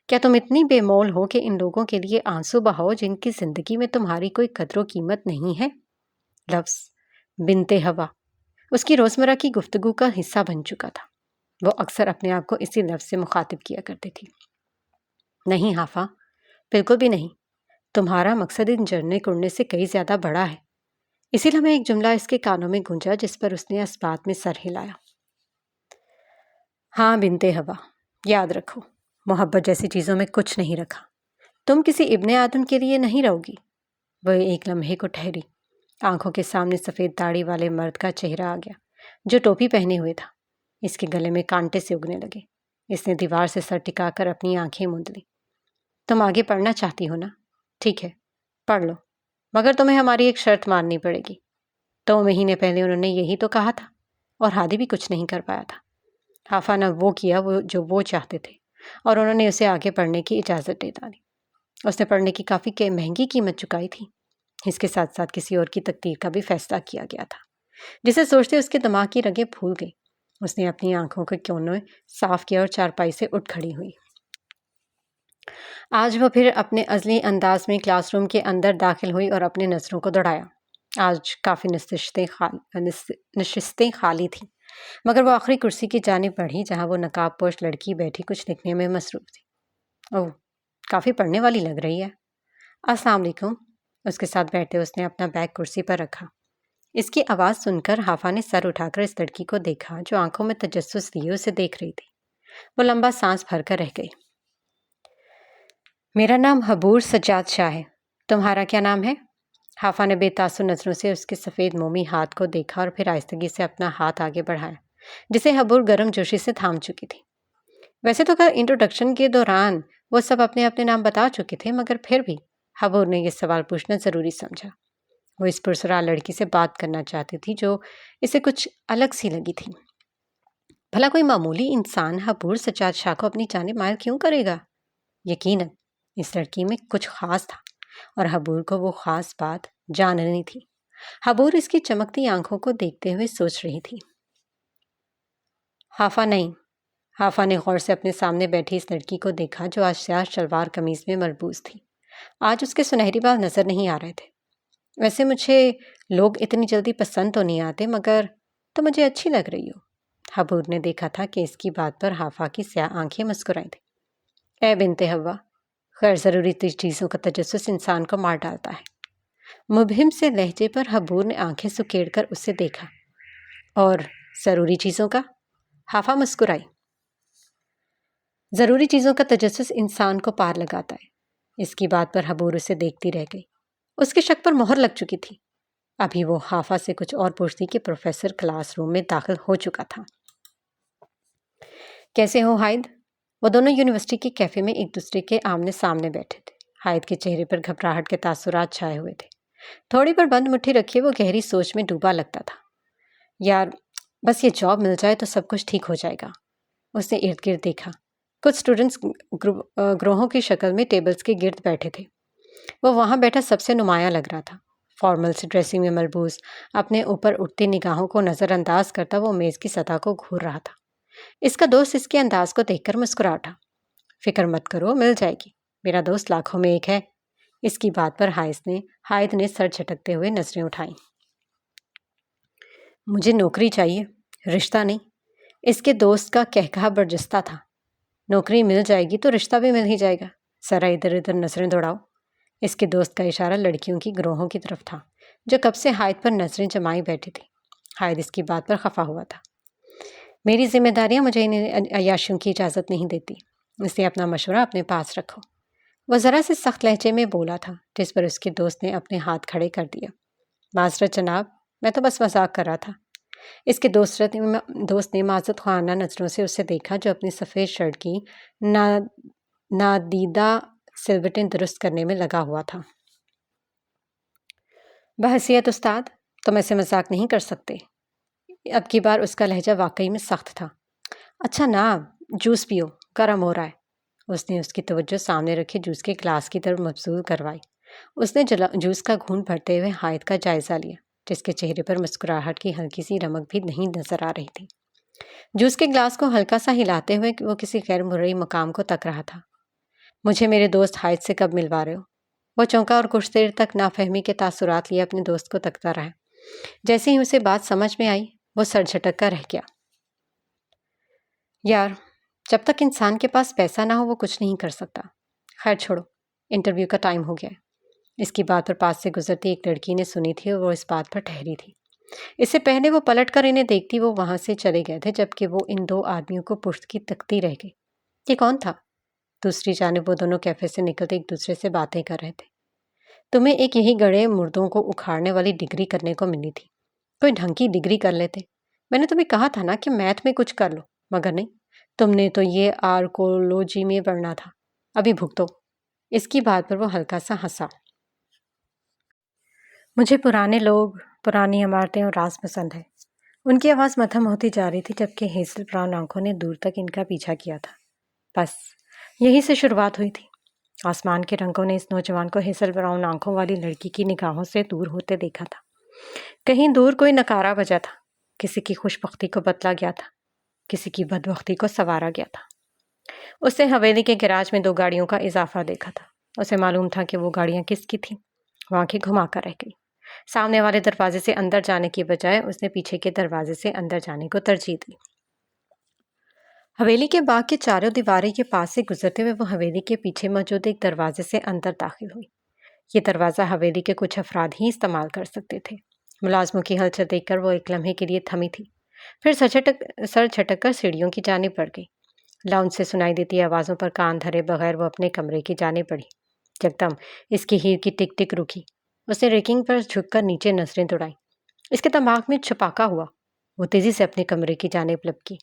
کیا تم اتنی بے مول ہو کہ ان لوگوں کے لیے آنسو بہاؤ جن کی زندگی میں تمہاری کوئی قدر و قیمت نہیں ہے؟ لفظ بنت حوا اس کی روزمرہ کی گفتگو کا حصہ بن چکا تھا۔ وہ اکثر اپنے آپ کو اسی لفظ سے مخاطب کیا کرتی تھی۔ نہیں حافظ، بالکل بھی نہیں، تمہارا مقصد ان جڑنے کڑنے سے کئی زیادہ بڑا ہے۔ اسی لمحے ایک جملہ اس کے کانوں میں گونجا جس پر اس نے اس بات میں سر ہلایا۔ ہاں بنت حوا، یاد رکھو، محبت جیسی چیزوں میں کچھ نہیں رکھا، تم کسی ابن آدم کے لیے نہیں رہو گی۔ وہ ایک لمحے کو ٹھہری، آنکھوں کے سامنے سفید داڑھی والے مرد کا چہرہ آ گیا جو ٹوپی پہنے ہوئے تھا۔ اس کے گلے میں کانٹے سے اگنے لگے۔ اس نے دیوار سے سر ٹکا کر اپنی آنکھیں موند لی۔ تم آگے پڑھنا چاہتی ہو نا؟ ٹھیک ہے، پڑھ لو، مگر تمہیں ہماری ایک شرط ماننی پڑے گی۔ 2 مہینے پہلے انہوں نے یہی تو کہا تھا، اور ہادی بھی کچھ نہیں کر پایا تھا۔ حافظ نے وہ کیا جو وہ چاہتے تھے، اور انہوں نے اسے آگے پڑھنے کی اجازت دے ڈالی۔ اس نے پڑھنے کی کافی مہنگی قیمت چکائی تھی۔ اس کے ساتھ ساتھ کسی اور کی تقدیر کا بھی فیصلہ کیا گیا تھا، جسے سوچتے اس کے دماغ کی رگیں پھول گئی۔ اس نے اپنی آنکھوں کے کونے صاف کیا اور چارپائی سے اٹھ کھڑی ہوئی۔ آج وہ پھر اپنے ازلی انداز میں کلاس روم کے اندر داخل ہوئی اور اپنے نظروں کو دوڑایا۔ آج کافی نشستیں خالی تھیں، مگر وہ آخری کرسی کی جانب بڑھی جہاں وہ نقاب پوش لڑکی بیٹھی کچھ لکھنے میں مصروف تھی۔ اوہ، کافی پڑھنے والی لگ رہی ہے۔ السلام علیکم۔ اس کے ساتھ بیٹھے اس نے اپنا بیگ کرسی پر رکھا۔ اس کی آواز سن کر حافظ نے سر اٹھا کر اس لڑکی کو دیکھا جو آنکھوں میں تجسس لیے اسے دیکھ رہی تھی۔ وہ لمبا سانس بھر کر رہ گئی۔ میرا نام حبور سجاد شاہ ہے، تمہارا کیا نام ہے؟ حافظ نے بے تاثر نظروں سے اس کے سفید مومی ہاتھ کو دیکھا اور پھر آہستگی سے اپنا ہاتھ آگے بڑھایا جسے حبور گرم جوشی سے تھام چکی تھی۔ ویسے تو انٹروڈکشن کے دوران وہ سب اپنے اپنے نام بتا چکے تھے، مگر پھر بھی حبور نے یہ سوال پوچھنا ضروری سمجھا۔ وہ اس پرسرار لڑکی سے بات کرنا چاہتی تھی جو اسے کچھ الگ سی لگی تھی۔ بھلا کوئی معمولی انسان حبور سجاد شاہ کو اپنی جانب مائل کیوں کرے گا؟ یقیناً اس لڑکی میں کچھ خاص تھا اور حبور کو وہ خاص بات جاننی تھی۔ حبور اس کی چمکتی آنکھوں کو دیکھتے ہوئے سوچ رہی تھی۔ حافا نہیں۔ حافا نے غور سے اپنے سامنے بیٹھی اس لڑکی کو دیکھا جو آج سیاہ شلوار قمیض میں ملبوس تھی۔ آج اس کے سنہری بال نظر نہیں آ رہے تھے۔ ویسے مجھے لوگ اتنی جلدی پسند تو نہیں آتے، مگر تو مجھے اچھی لگ رہی ہو۔ حبور نے دیکھا تھا کہ اس کی بات پر حافا کی سیاہ آنکھیں مسکرائی تھیں۔ اے بنت حوا، غیر ضروری چیزوں کا تجسس انسان کو مار ڈالتا ہے۔ مبہم سے لہجے پر حبور نے آنکھیں سکیڑ کر اسے دیکھا۔ اور ضروری چیزوں کا؟ حافا مسکرائی۔ ضروری چیزوں کا تجسس انسان کو پار لگاتا ہے۔ اس کی بات پر حبور اسے دیکھتی رہ گئی۔ اس کے شک پر مہر لگ چکی تھی۔ ابھی وہ حافا سے کچھ اور پوچھتی کہ پروفیسر کلاس روم میں داخل ہو چکا تھا۔ کیسے ہو ہائد؟ وہ دونوں یونیورسٹی کے کیفے میں ایک دوسرے کے آمنے سامنے بیٹھے تھے۔ ہائد کے چہرے پر گھبراہٹ کے تاثرات چھائے ہوئے تھے۔ تھوڑی پر بند مٹھی رکھے وہ گہری سوچ میں ڈوبا لگتا تھا۔ یار، بس یہ جاب مل جائے تو سب کچھ ٹھیک ہو جائے گا۔ اس نے ارد گرد دیکھا۔ کچھ اسٹوڈنٹس گروہوں کی شکل میں ٹیبلز کے گرد بیٹھے تھے۔ وہ وہاں بیٹھا سب سے نمایاں لگ رہا تھا۔ فارمل سی ڈریسنگ میں ملبوس، اپنے اوپر اٹھتی نگاہوں کو نظر انداز کرتا وہ میز کی سطح کو گھور رہا تھا۔ اس کا دوست اس کے انداز کو دیکھ کر مسکرا اٹھا۔ فکر مت کرو، مل جائے گی، میرا دوست لاکھوں میں ایک ہے۔ اس کی بات پر ہائد نے سر جھٹکتے ہوئے نظریں اٹھائیں۔ مجھے نوکری چاہیے، رشتہ نہیں۔ اس کے دوست کا کہکہا برجستہ تھا۔ نوکری مل جائے گی تو رشتہ بھی مل ہی جائے گا، ذرا ادھر ادھر نظریں دوڑاؤ۔ اس کے دوست کا اشارہ لڑکیوں کی گروہوں کی طرف تھا جو کب سے ہائد پر نظریں جمائی بیٹھی تھی۔ ہائد اس کی بات پر خفا ہوا تھا۔ میری ذمہ داریاں مجھے ان عیاشیوں کی اجازت نہیں دیتی، اس لیے اپنا مشورہ اپنے پاس رکھو۔ وہ ذرا سے سخت لہجے میں بولا تھا، جس پر اس کے دوست نے اپنے ہاتھ کھڑے کر دیا۔ معذرت جناب، میں تو بس مذاق کر رہا تھا۔ اس کے دوست نے معذرت خواہانہ نظروں سے اسے دیکھا جو اپنی سفید شرٹ کی نادیدہ سلوٹیں درست کرنے میں لگا ہوا تھا۔ بحیثیت استاد، تم ایسے مذاق نہیں کر سکتے۔ اب کی بار اس کا لہجہ واقعی میں سخت تھا۔ اچھا نا، جوس پیو، گرم ہو رہا ہے۔ اس نے اس کی توجہ سامنے رکھے جوس کے گلاس کی طرف مبذول کروائی۔ اس نے جوس کا گھونٹ بھرتے ہوئے ہائد کا جائزہ لیا، جس کے چہرے پر مسکراہٹ کی ہلکی سی رمق بھی نہیں نظر آ رہی تھی۔ جوس کے گلاس کو ہلکا سا ہلاتے ہوئے وہ کسی غیر مرئی مقام کو تک رہا تھا۔ مجھے میرے دوست ہائد سے کب ملوا رہے ہو؟ وہ چونکا اور کچھ دیر تک نافہمی کے تاثرات لیے اپنے دوست کو تکتا رہا۔ جیسے ہی اسے بات سمجھ میں آئی وہ سر جھٹک کر رہ گیا۔ یار، جب تک انسان کے پاس پیسہ نہ ہو وہ کچھ نہیں کر سکتا۔ خیر چھوڑو، انٹرویو کا ٹائم ہو گیا ہے۔ اس کی بات پر پاس سے گزرتی ایک لڑکی نے سنی تھی اور وہ اس بات پر ٹھہری تھی۔ اس سے پہلے وہ پلٹ کر انہیں دیکھتی وہ وہاں سے چلے گئے تھے، جبکہ وہ ان دو آدمیوں کو پشت کی تکتی رہ گئی۔ یہ کون تھا؟ دوسری جانب وہ دونوں کیفے سے نکلتے ایک دوسرے سے باتیں کر رہے تھے۔ تمہیں ایک یہی گڑھے مردوں کو اکھاڑنے والی ڈگری کرنے کو ملی تھی، کوئی ڈھنگ کی ڈگری کر لیتے۔ میں نے تمہیں کہا تھا نا کہ میتھ میں کچھ کر لو، مگر نہیں، تم نے تو یہ آرکولوجی میں پڑھنا تھا۔ ابھی بھگتو۔ اس کی بات پر وہ ہلکا سا ہنسا۔ مجھے پرانے لوگ، پرانی عمارتیں اور راز پسند ہے۔ ان کی آواز مدھم ہوتی جا رہی تھی جبکہ ہیزل براؤن آنکھوں نے دور تک ان کا پیچھا کیا تھا۔ بس یہی سے شروعات ہوئی تھی۔ آسمان کے رنگوں نے اس نوجوان کو ہیزل براؤن آنکھوں والی لڑکی کی نگاہوں سے دور ہوتے دیکھا تھا۔ کہیں دور کوئی نکارہ بجا تھا، کسی کی خوش بختی کو بتلا گیا تھا، کسی کی بدبختی کو سنوارا گیا تھا۔ اس نے حویلی کے گراج میں 2 گاڑیوں کا اضافہ دیکھا تھا۔ اسے معلوم تھا کہ وہ گاڑیاں کس کی تھیں۔ وہ آنکھیں گھما کر رہ گئی۔ سامنے والے دروازے سے اندر جانے کی بجائے اس نے پیچھے کے دروازے سے اندر جانے کو ترجیح دی۔ حویلی کے باغ کے چاروں دیواریں کے پاس سے گزرتے ہوئے وہ حویلی کے پیچھے موجود ایک دروازے سے اندر داخل ہوئی۔ یہ دروازہ حویلی کے کچھ افراد ہی استعمال کر سکتے تھے۔ ملازموں کی ہلچل دیکھ کر وہ ایک لمحے کے لیے تھمی تھی، پھر سر جھٹک کر سیڑھیوں کی جانب بڑھ گئی۔ لاؤنج سے سنائی دیتی آوازوں پر کان دھرے بغیر وہ اپنے کمرے کی جانب بڑھی۔ یکدم اس کی ہیر کی ٹک ٹک رکی۔ اس نے ریکنگ پر جھک کر نیچے نظریں دوڑائیں۔ اس کے دماغ میں چھپاکا ہوا۔ وہ تیزی سے اپنے کمرے کی جانب لپکی۔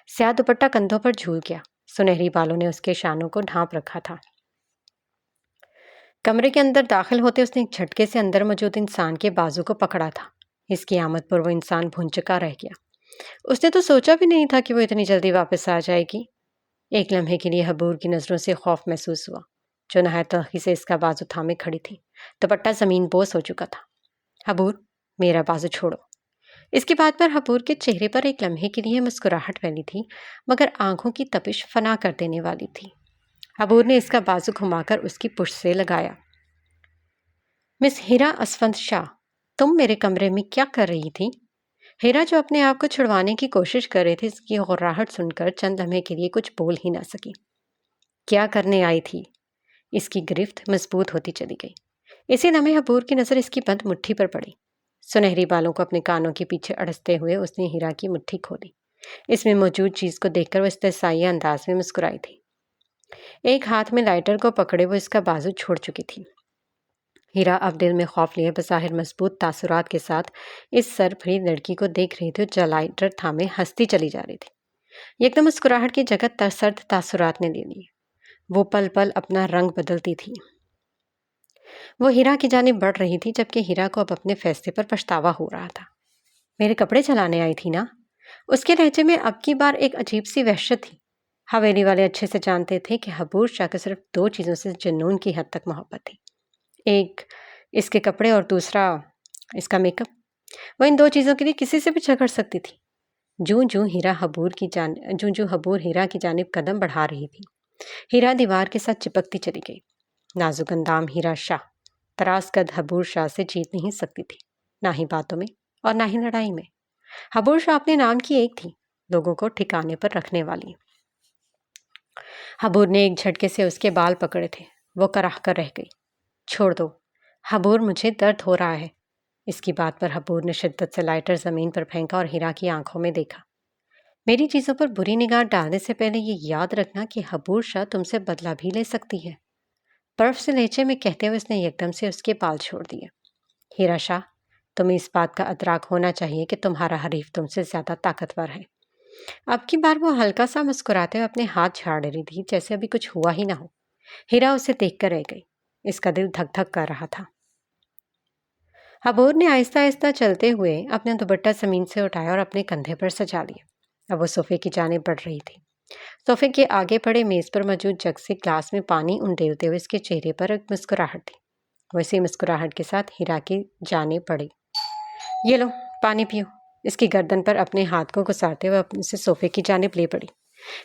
سیاہ دوپٹہ کندھوں پر جھول گیا، سنہری بالوں نے اس کے شانوں کو ڈھانپ رکھا تھا۔ کمرے کے اندر داخل ہوتے اس نے ایک جھٹکے سے اندر موجود انسان کے بازو کو پکڑا تھا۔ اس کی آمد پر وہ انسان بھونچکا رہ گیا۔ اس نے تو سوچا بھی نہیں تھا کہ وہ اتنی جلدی واپس آ جائے گی۔ ایک لمحے کے لیے حبور کی نظروں سے خوف محسوس ہوا، جو نہایت تلخی سے اس کا بازو تھامے کھڑی تھی۔ دوپٹہ زمین بوس ہو چکا تھا۔ حبور، میرا بازو چھوڑو۔ اس کی بات پر حبور کے چہرے پر ایک لمحے کے لیے مسکراہٹ پھیلی تھی، مگر آنکھوں کی تپش فنا کر دینے والی تھی۔ حبور نے اس کا بازو گھما کر اس کی پشت سے لگایا۔ مس ہیرا اسفند شاہ، تم میرے کمرے میں کیا کر رہی تھی؟ ہیرا جو اپنے آپ کو چھڑوانے کی کوشش کر رہے تھے، اس کی غراہٹ سن کر چند لمحے کے لیے کچھ بول ہی نہ سکی۔ کیا کرنے آئی تھی؟ اس کی گرفت مضبوط ہوتی چلی گئی۔ اسی لمحے حبور کی نظر اس کی بند مٹھی پر پڑی۔ سنہری بالوں کو اپنے کانوں کے پیچھے اڑستے ہوئے اس نے ہیرا کی مٹھی کھولی۔ اس میں موجود چیز کو دیکھ کر وہ استحصائیہ انداز میں مسکرائی تھی۔ ایک ہاتھ میں لائٹر کو پکڑے وہ اس کا بازو چھوڑ چکی تھی۔ ہیرا اب دل میں خوف لیے بظاہر مضبوط تاثرات کے ساتھ اس سر پھری لڑکی کو دیکھ رہی تھی جو لائٹر تھامے ہنستی چلی جا رہی تھی۔ یکدم مسکراہٹ کی جگہ سرد تاثرات نے لے لی۔ وہ پل پل اپنا رنگ بدلتی تھی۔ وہ ہیرا کی جانب بڑھ رہی تھی، جبکہ ہیرا کو اب اپنے فیصلے پر پچھتاوا ہو رہا تھا۔ میرے کپڑے چلانے آئی تھی نا؟ اس کے لہجے میں اب کی بار ایک عجیب سی وحشت تھی۔ حویلی والے اچھے سے جانتے تھے کہ حبور شاہ کو صرف دو چیزوں سے جنون کی حد تک محبت تھی، ایک اس کے کپڑے اور دوسرا اس کا میک اپ۔ وہ ان دو چیزوں کے لیے کسی سے بھی جھگڑ سکتی تھی۔ جوں جوں حبور ہیرا کی جانب قدم بڑھا رہی تھی، ہیرا دیوار کے ساتھ چپکتی چلی گئی۔ نازک اندام ہیرا شاہ تراس قد حبور شاہ سے جیت نہیں سکتی تھی، نہ ہی باتوں میں اور نہ ہی لڑائی میں۔ حبور شاہ اپنے نام کی ایک تھی، لوگوں کو ٹھکانے پر رکھنے والی۔ حبور نے ایک جھٹکے سے اس کے بال پکڑے تھے، وہ کراہ کر رہ گئی۔ چھوڑ دو حبور، مجھے درد ہو رہا ہے۔ اس کی بات پر حبور نے شدت سے لائٹر زمین پر پھینکا اور ہیرا کی آنکھوں میں دیکھا۔ میری چیزوں پر بری نگاہ ڈالنے سے پہلے یہ یاد رکھنا کہ حبور شاہ تم سے بدلہ بھی لے سکتی ہے۔ برف سے لہجے میں کہتے ہوئے اس نے یکدم سے اس کے بال چھوڑ دیے۔ ہیرا شاہ، تمہیں اس بات کا ادراک ہونا چاہیے کہ تمہارا حریف تم سے زیادہ طاقتور ہے۔ اب کی بار وہ ہلکا سا مسکراتے ہوئے اپنے ہاتھ جھاڑ رہی تھی، جیسے ابھی کچھ ہوا ہی نہ ہو۔ ہیرا اسے دیکھ کر رہ گئی، اس کا دل دھک دھک کر رہا تھا۔ حبور نے آہستہ آہستہ چلتے ہوئے اپنا دوپٹہ زمین سے اٹھایا اور اپنے کندھے پر سجا لیا۔ اب وہ صوفے کی جانب بڑھ رہی تھی۔ صوفے کے آگے پڑے میز پر موجود جگ سے گلاس میں پانی انڈیلتے ہوئے اس کے چہرے پر ایک مسکراہٹ تھی۔ وہ اسی مسکراہٹ کے ساتھ ہیرا کی جانب بڑھی۔ یہ لو پانی پیو، اس کی گردن پر اپنے ہاتھ کو گسارتے ہوئے اسے صوفے کی جانب لے پڑی۔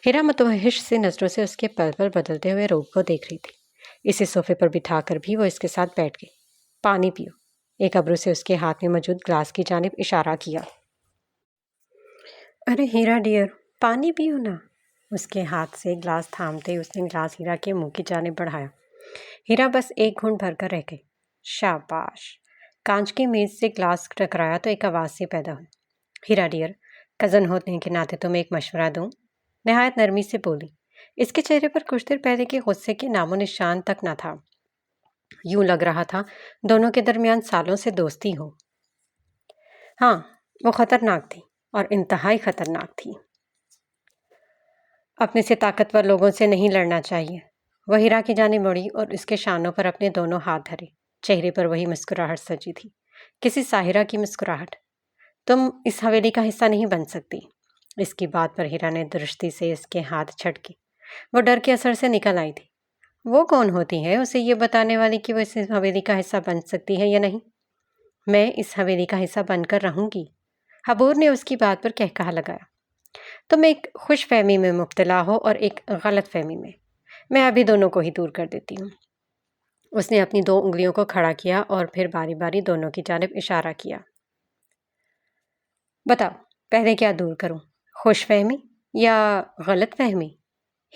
ہیرا متوحش سی نظروں سے اس کے پل پل بدلتے ہوئے روپ کو دیکھ رہی تھی۔ اسے صوفے پر بٹھا کر بھی وہ اس کے ساتھ بیٹھ گئی۔ پانی پیو، ایک ابرو سے اس کے ہاتھ میں موجود گلاس کی جانب اشارہ کیا۔ ارے ہیرا ڈیئر، پانی پیو نا۔ اس کے ہاتھ سے گلاس تھامتے اس نے گلاس ہیرا کے منہ کی جانب بڑھایا۔ ہیرا بس ایک گھونٹ بھر کر رہ گئی۔ شاباش۔ کانچ کی میز سے گلاس ٹکرایا تو ایک آواز سی پیدا ہوئی۔ ہیرا ڈیئر، کزن ہونے کے ناطے تمہیں ایک مشورہ دوں؟ نہایت نرمی سے بولی۔ اس کے چہرے پر کچھ دیر پہلے کے غصے کے نام و نشان تک نہ تھا۔ یوں لگ رہا تھا دونوں کے درمیان سالوں سے دوستی ہو۔ ہاں، وہ خطرناک تھی اور انتہائی خطرناک تھی۔ اپنے سے طاقتور لوگوں سے نہیں لڑنا چاہیے۔ وہ ہیرا کی جانب مڑی اور اس کے شانوں پر اپنے دونوں ہاتھ دھرے۔ چہرے پر وہی مسکراہٹ سجی تھی، کسی ساحرہ کی مسکراہٹ۔ تم اس حویلی کا حصہ نہیں بن سکتی۔ اس کی بات پر ہیرا نے درستی سے اس کے ہاتھ جھٹکے۔ وہ ڈر کے اثر سے نکل آئی تھی۔ وہ کون ہوتی ہے اسے یہ بتانے والی کہ وہ اس حویلی کا حصہ بن سکتی ہے یا نہیں؟ میں اس حویلی کا حصہ بن کر رہوں گی۔ حبور نے اس کی بات پر کہکہا لگایا۔ تم ایک خوش فہمی میں مبتلا ہو اور ایک غلط فہمی میں ابھی دونوں کو ہی دور کر دیتی ہوں۔ اس نے اپنی دو انگلیوں کو کھڑا کیا اور پھر باری باری دونوں کی جانب اشارہ کیا۔ بتاؤ پہلے کیا دور کروں، خوش فہمی یا غلط فہمی؟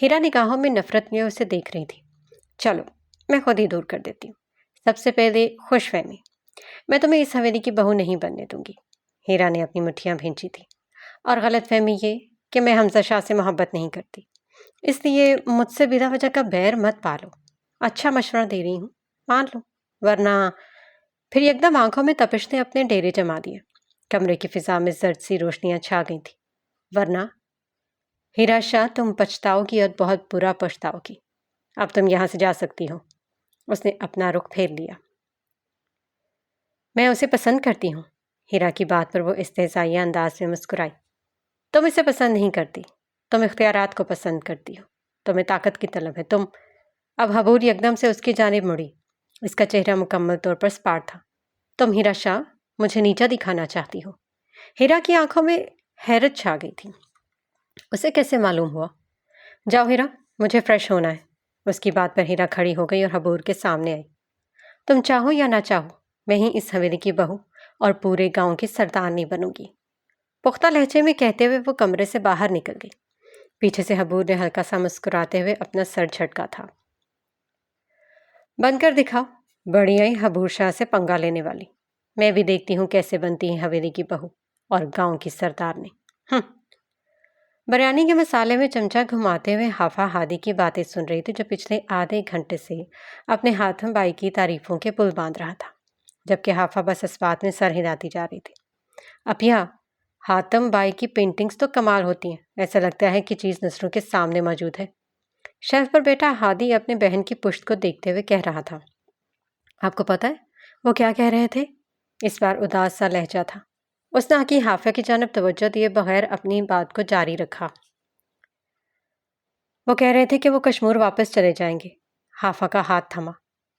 ہیرا نگاہوں میں نفرت لیے اسے دیکھ رہی تھی۔ چلو میں خود ہی دور کر دیتی ہوں۔ سب سے پہلے خوش فہمی، میں تمہیں اس حویلی کی بہو نہیں بننے دوں گی۔ ہیرا نے اپنی مٹھیاں بھینچی تھی۔ اور غلط فہمی یہ کہ میں حمزہ شاہ سے محبت نہیں کرتی، اس لیے مجھ سے بلا وجہ کا بیر مت پالو۔ اچھا مشورہ دے رہی ہوں، مان لو، ورنہ… پھر یکدم آنکھوں میں تپش نے اپنے ڈیرے جما دیے۔ کمرے کی فضا میں زرد سی روشنیاں چھا گئی تھیں۔ ورنہ ہیرا شاہ، تم پچھتاؤ گی اور بہت برا پچھتاؤ گی۔ اب تم یہاں سے جا سکتی ہو۔ اس نے اپنا رخ پھیر لیا۔ میں اسے پسند کرتی ہوں۔ ہیرا کی بات پر وہ استہزائیہ انداز میں مسکرائی۔ تم اسے پسند نہیں کرتی، تم اختیارات کو پسند کرتی ہو، تمہیں طاقت کی طلب ہے۔ تم… اب حبور یکدم سے اس کی جانب مڑی۔ اس کا چہرہ مکمل طور پر سپاٹ تھا۔ تم ہیرا شاہ مجھے نیچا دکھانا چاہتی ہو؟ ہیرا کی آنکھوں میں حیرت چھا گئی تھی۔ اسے کیسے معلوم ہوا؟ جاؤ ہیرا، مجھے فریش ہونا ہے۔ اس کی بات پر ہیرا کھڑی ہو گئی اور حبور کے سامنے آئی۔ تم چاہو یا نہ چاہو، میں ہی اس حویلی کی بہو اور پورے گاؤں کی سردارنی بنوں گی، پختہ لہجے میں کہتے ہوئے وہ کمرے سے باہر نکل گئی۔ پیچھے سے حبور نے ہلکا سا مسکراتے ہوئے اپنا سر جھٹکا تھا۔ بن کر دکھاؤ، بڑی آئی حبور شاہ سے پنگا لینے والی۔ میں بھی دیکھتی ہوں کیسے بنتی ہے حویلی کی بہو اور گاؤں کی سردارنی۔ بریانی کے مسالے میں چمچہ گھماتے ہوئے حافہ ہادی کی باتیں سن رہی تھی، جو پچھلے آدھے گھنٹے سے اپنے ہاتھم بائی کی تعریفوں کے پل باندھ رہا تھا، جبکہ حافہ بس اس بات میں سر ہلاتی جا رہی تھی۔ اپیا، حاتم بائی کی پینٹنگز تو کمال ہوتی ہیں، ایسا لگتا ہے کہ چیز نظروں کے سامنے موجود ہے۔ شیلف پر بیٹھا ہادی اپنے بہن کی پشت کو دیکھتے ہوئے کہہ رہا تھا۔ آپ کو پتہ ہے وہ کیا کہہ رہے تھے؟ اس بار اداس سا لہجہ تھا۔ اس نے آنکھی حافظ کی جانب توجہ دیے بغیر اپنی بات کو جاری رکھا۔ وہ کہہ رہے تھے کہ وہ کشمیر واپس چلے جائیں گے۔ حافظ کا ہاتھ تھما،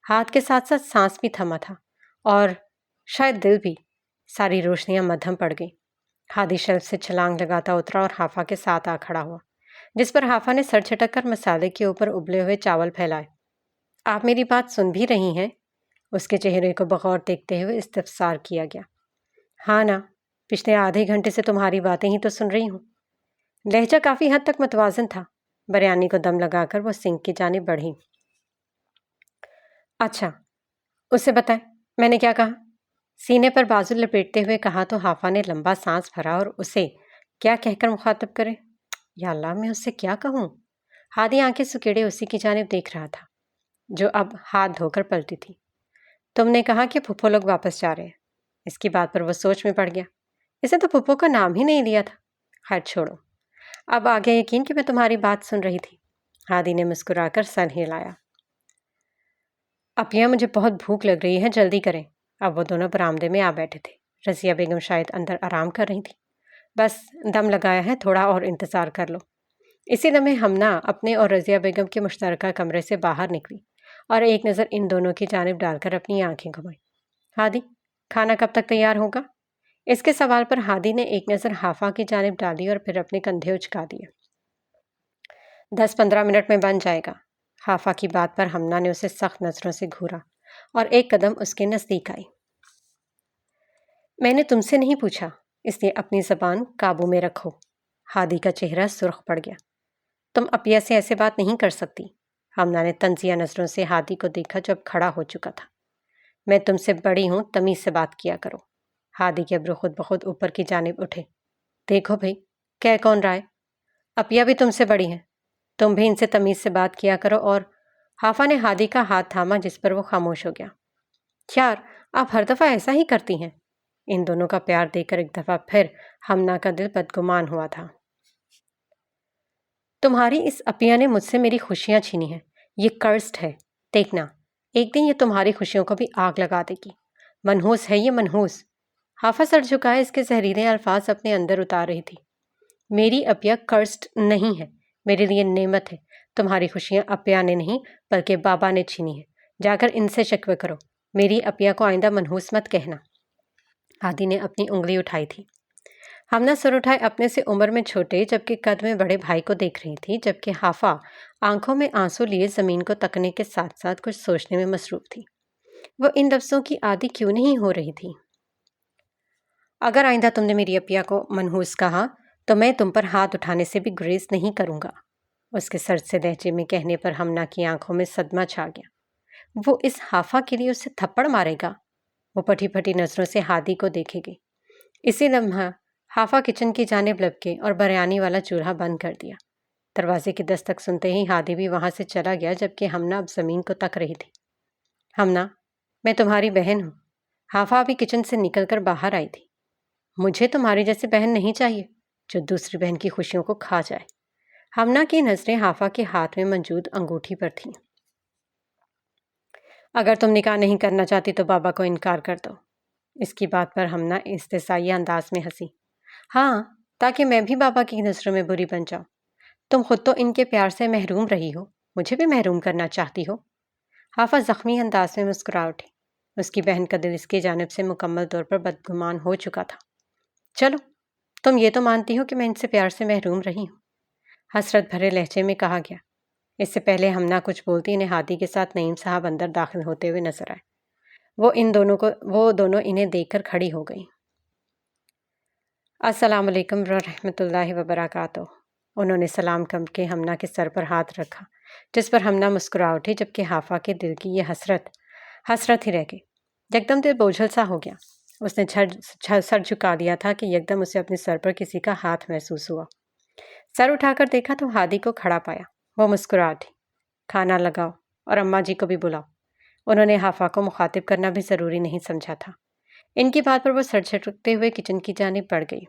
ہاتھ کے ساتھ ساتھ سانس بھی تھما تھا، اور شاید دل بھی۔ ساری روشنیاں مدھم پڑ گئیں۔ ہادی شیلف سے چھلانگ لگاتا اترا اور حافظ کے ساتھ آ کھڑا ہوا، جس پر حافظ نے سر جھٹک کر مسالے کے اوپر ابلے ہوئے چاول پھیلائے۔ آپ میری بات سن بھی رہی ہیں؟ اس کے چہرے کو بغور دیکھتے ہوئے استفسار کیا گیا۔ ہاں نا، پچھلے آدھے گھنٹے سے تمہاری باتیں ہی تو سن رہی ہوں۔ لہجہ کافی حد تک متوازن تھا۔ بریانی کو دم لگا کر وہ سنک کی جانب بڑھی۔ اچھا، اسے بتائیں میں نے کیا کہا؟ سینے پر بازو لپیٹتے ہوئے کہا تو حافظ نے لمبا سانس بھرا اور اسے کیا کہہ کر مخاطب کرے؟ یا اللہ، میں اس سے کیا کہوں؟ ہادی آنکھیں سکیڑے اسی کی جانب دیکھ رہا تھا، جو اب ہاتھ دھو کر پلٹی تھی۔ تم نے کہا کہ پھپھو لوگ واپس جا رہے ہیں۔ اس کی بات پر وہ سوچ میں پڑ گیا۔ اسے تو پھپھو کا نام ہی نہیں لیا تھا۔ خیر چھوڑو، اب آ گیا یقین کہ میں تمہاری بات سن رہی تھی۔ ہادی نے مسکرا کر سر ہلایا۔ اپیا، مجھے بہت بھوک لگ رہی ہے، جلدی کریں۔ اب وہ دونوں برآمدے میں آ بیٹھے تھے۔ رضیہ بیگم شاید اندر آرام کر رہی تھی۔ بس دم لگایا ہے، تھوڑا اور انتظار کر لو۔ اسی لمحے ہمنا اپنے اور رضیہ بیگم کے مشترکہ کمرے سے باہر نکلی اور ایک نظر ان دونوں کی جانب ڈال کر اپنی آنکھیں گھمائی۔ ہادی، کھانا کب تک تیار ہوگا؟ اس کے سوال پر ہادی نے ایک نظر حافظ کی جانب ڈالی اور پھر اپنے کندھے اچکا دیے۔ 10-15 منٹ میں بن جائے گا۔ حافظ کی بات پر ہمنا نے اسے سخت نظروں سے گھورا اور ایک قدم اس کے نزدیک آئی۔ میں نے تم سے نہیں پوچھا، اس لیے اپنی زبان قابو میں رکھو۔ ہادی کا چہرہ سرخ پڑ گیا۔ تم اپیا سے ایسے بات نہیں کر سکتی۔ ہمنا نے طنزیہ نظروں سے ہادی کو دیکھا جو اب کھڑا ہو چکا تھا۔ میں تم سے بڑی ہوں، تمیز سے بات کیا کرو۔ ہادی کے ابرو خود بخود اوپر کی جانب اٹھے۔ دیکھو بھائی، کہہ کون رہا ہے؟ اپیا بھی تم سے بڑی ہیں، تم بھی ان سے تمیز سے بات کیا کرو۔ اور حافظ نے ہادی کا ہاتھ تھاما، جس پر وہ خاموش ہو گیا۔ یار، آپ ہر دفعہ ایسا ہی کرتی ہیں۔ ان دونوں کا پیار دیکھ کر ایک دفعہ پھر ہمنا کا دل بدگمان ہوا تھا۔ تمہاری اس اپیا نے مجھ سے میری خوشیاں چھینی ہیں، یہ کرسڈ ہے۔ دیکھنا، ایک دن یہ تمہاری خوشیوں کو بھی آگ لگا دے گی۔ منحوس ہے یہ، منحوس۔ حافظ سر جھکائے اس کے زہریلے الفاظ اپنے اندر اتار رہی تھی۔ میری اپیا کرسڈ نہیں ہے، میرے لیے نعمت ہے۔ تمہاری خوشیاں اپیا نے نہیں بلکہ بابا نے چھینی ہیں۔ جا کر ان سے شکوے کرو۔ میری اپیا کو آئندہ منحوس مت کہنا۔ ہادی نے اپنی انگلی اٹھائی تھی۔ ہمنا سر اٹھائے اپنے سے عمر میں چھوٹے جبکہ قد میں بڑے بھائی کو دیکھ رہی تھی، جبکہ حافظ آنکھوں میں آنسو لیے زمین کو تکنے کے ساتھ ساتھ کچھ سوچنے میں مصروف تھی۔ وہ ان لفظوں کی عادی کیوں نہیں ہو رہی تھی؟ اگر آئندہ تم نے میری اپیا کو منحوس کہا تو میں تم پر ہاتھ اٹھانے سے بھی گریز نہیں کروں گا۔ اس کے سرد سے لہجے میں کہنے پر ہمنا کی آنکھوں میں صدمہ چھا گیا۔ وہ اس حافظ کے لیے اسے تھپڑ مارے گا؟ وہ پھٹی پھٹی نظروں سے ہادی کو دیکھے گی۔ اسی لمحہ حافظ کچن کی جانب لپکے اور بریانی والا چولہا بند کر دیا۔ دروازے کی دستک سنتے ہی ہادی بھی وہاں سے چلا گیا، جبکہ ہمنا اب زمین کو تک رہی تھی۔ ہمنا، میں تمہاری بہن ہوں۔ حافظ بھی کچن سے نکل کر باہر آئی تھی۔ مجھے تمہاری جیسی بہن نہیں چاہیے جو دوسری بہن کی خوشیوں کو کھا جائے۔ ہمنا کی نظریں حافظ کے ہاتھ میں موجود انگوٹھی پر تھیں۔ اگر تم نکاح نہیں کرنا چاہتی تو بابا کو انکار کر دو۔ اس کی بات پر ہمنا استحصائی انداز میں ہنسی۔ ہاں، تاکہ میں بھی بابا کی نظروں میں بری بن جاؤں۔ تم خود تو ان کے پیار سے محروم رہی ہو، مجھے بھی محروم کرنا چاہتی ہو؟ حافظ زخمی انداز میں مسکرا اٹھی۔ اس کی بہن کا دل اس کی جانب سے مکمل طور پر بدگمان ہو چکا تھا۔ چلو، تم یہ تو مانتی ہو کہ میں ان سے پیار سے محروم رہی ہوں، حسرت بھرے لہجے میں کہا گیا۔ اس سے پہلے ہم نہ کچھ بولتی انہیں ہادی کے ساتھ نعیم صاحب اندر داخل ہوتے ہوئے نظر آئے۔ وہ دونوں انہیں دیکھ کر کھڑی ہو گئیں۔ السلام علیکم ورحمۃ اللہ وبرکاتہ۔ انہوں نے سلام کر کے ہمنا کے سر پر ہاتھ رکھا، جس پر ہمنا مسکرا اٹھی، جبکہ حافہ کے دل کی یہ حسرت ہی رہ گئی۔ یکدم دل بوجھل سا ہو گیا۔ اس نے سر جھکا دیا تھا کہ یکدم اسے اپنے سر پر کسی کا ہاتھ محسوس ہوا۔ سر اٹھا کر دیکھا تو ہادی کو کھڑا پایا۔ وہ مسکرا اٹھی۔ کھانا لگاؤ اور اماں جی کو بھی بلاؤ۔ انہوں نے حافہ کو مخاطب کرنا بھی ضروری نہیں سمجھا تھا۔ ان کی بات پر وہ سر جھٹکتے ہوئے کچن کی جانب بڑھ گئی۔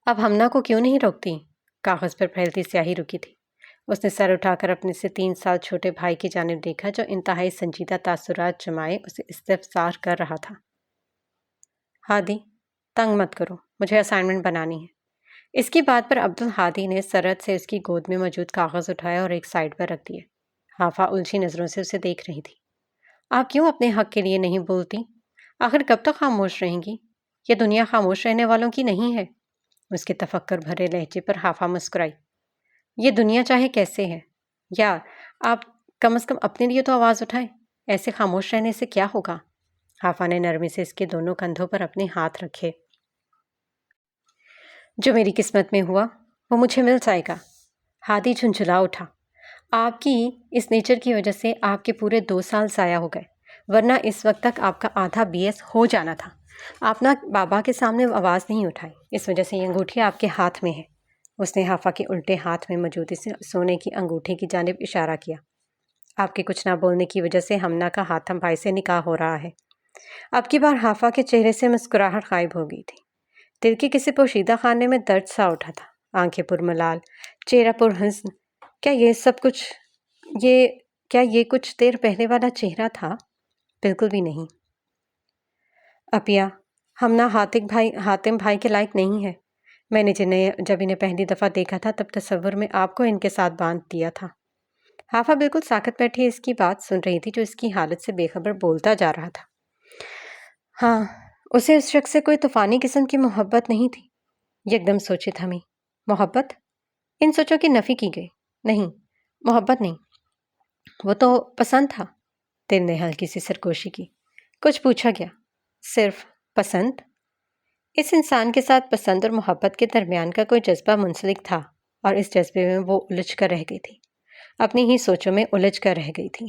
اب ہمنا کو کیوں نہیں روکتی؟ کاغذ پر پھیلتی سیاہی رکی تھی۔ اس نے سر اٹھا کر اپنے سے 3 سال چھوٹے بھائی کی جانب دیکھا، جو انتہائی سنجیدہ تاثرات جمائے اسے استفسار کر رہا تھا۔ ہادی، تنگ مت کرو، مجھے اسائنمنٹ بنانی ہے۔ اس کی بات پر عبدالہادی نے سرعت سے اس کی گود میں موجود کاغذ اٹھایا اور ایک سائڈ پر رکھ دیے۔ حافہ الجھی نظروں سے اسے دیکھ رہی تھی۔ آپ کیوں اپنے حق کے لیے نہیں بولتی؟ آخر کب تک خاموش رہیں گی؟ یہ دنیا خاموش رہنے والوں کی نہیں ہے۔ اس کے تفکر بھرے لہجے پر حافہ مسکرائی۔ یہ دنیا چاہے کیسے ہے، یار آپ کم از کم اپنے لیے تو آواز اٹھائیں۔ ایسے خاموش رہنے سے کیا ہوگا؟ حافہ نے نرمی سے اس کے دونوں کندھوں پر اپنے ہاتھ رکھے۔ جو میری قسمت میں ہوا وہ مجھے مل جائے گا۔ ہادی جھنجھلا اٹھا۔ آپ کی اس نیچر کی وجہ سے آپ کے پورے 2 سال ضائع ہو گئے، ورنہ اس وقت تک آپ کا آدھا BS ہو جانا تھا۔ آپ نے بابا کے سامنے آواز نہیں اٹھائی، اس وجہ سے یہ انگوٹھی آپ کے ہاتھ میں ہے۔ اس نے حافہ کے الٹے ہاتھ میں موجود سونے کی انگوٹھی کی جانب اشارہ کیا۔ آپ کے کچھ نہ بولنے کی وجہ سے ہمنا کا حاتم بھائی سے نکاح ہو رہا ہے۔ اب کی بار حافہ کے چہرے سے مسکراہٹ غائب ہو گئی تھی۔ دل کے کسی پوشیدہ خانے میں درد سا اٹھا تھا۔ آنکھیں پرملال، چہرہ پرحزن۔ کیا یہ کچھ دیر پہلے والا چہرہ تھا؟ بالکل بھی نہیں۔ اپیا، ہمنا حاتم بھائی کے لائق نہیں ہے۔ میں نے جب انہیں پہلی دفعہ دیکھا تھا تب تصور میں آپ کو ان کے ساتھ باندھ دیا تھا۔ حافہ بالکل ساکت بیٹھی اس کی بات سن رہی تھی، جو اس کی حالت سے بے خبر بولتا جا رہا تھا۔ ہاں، اسے اس شخص سے کوئی طوفانی قسم کی محبت نہیں تھی۔ یکدم سوچے تھمی۔ محبت؟ ان سوچوں کی نفی کی گئی۔ نہیں، محبت نہیں، وہ تو پسند تھا۔ دل نے ہلکی سی سرگوشی کی۔ کچھ پوچھا گیا؟ صرف پسند؟ اس انسان کے ساتھ پسند اور محبت کے درمیان کا کوئی جذبہ منسلک تھا، اور اس جذبے میں وہ الجھ کر رہ گئی تھی، اپنی ہی سوچوں میں الجھ کر رہ گئی تھی۔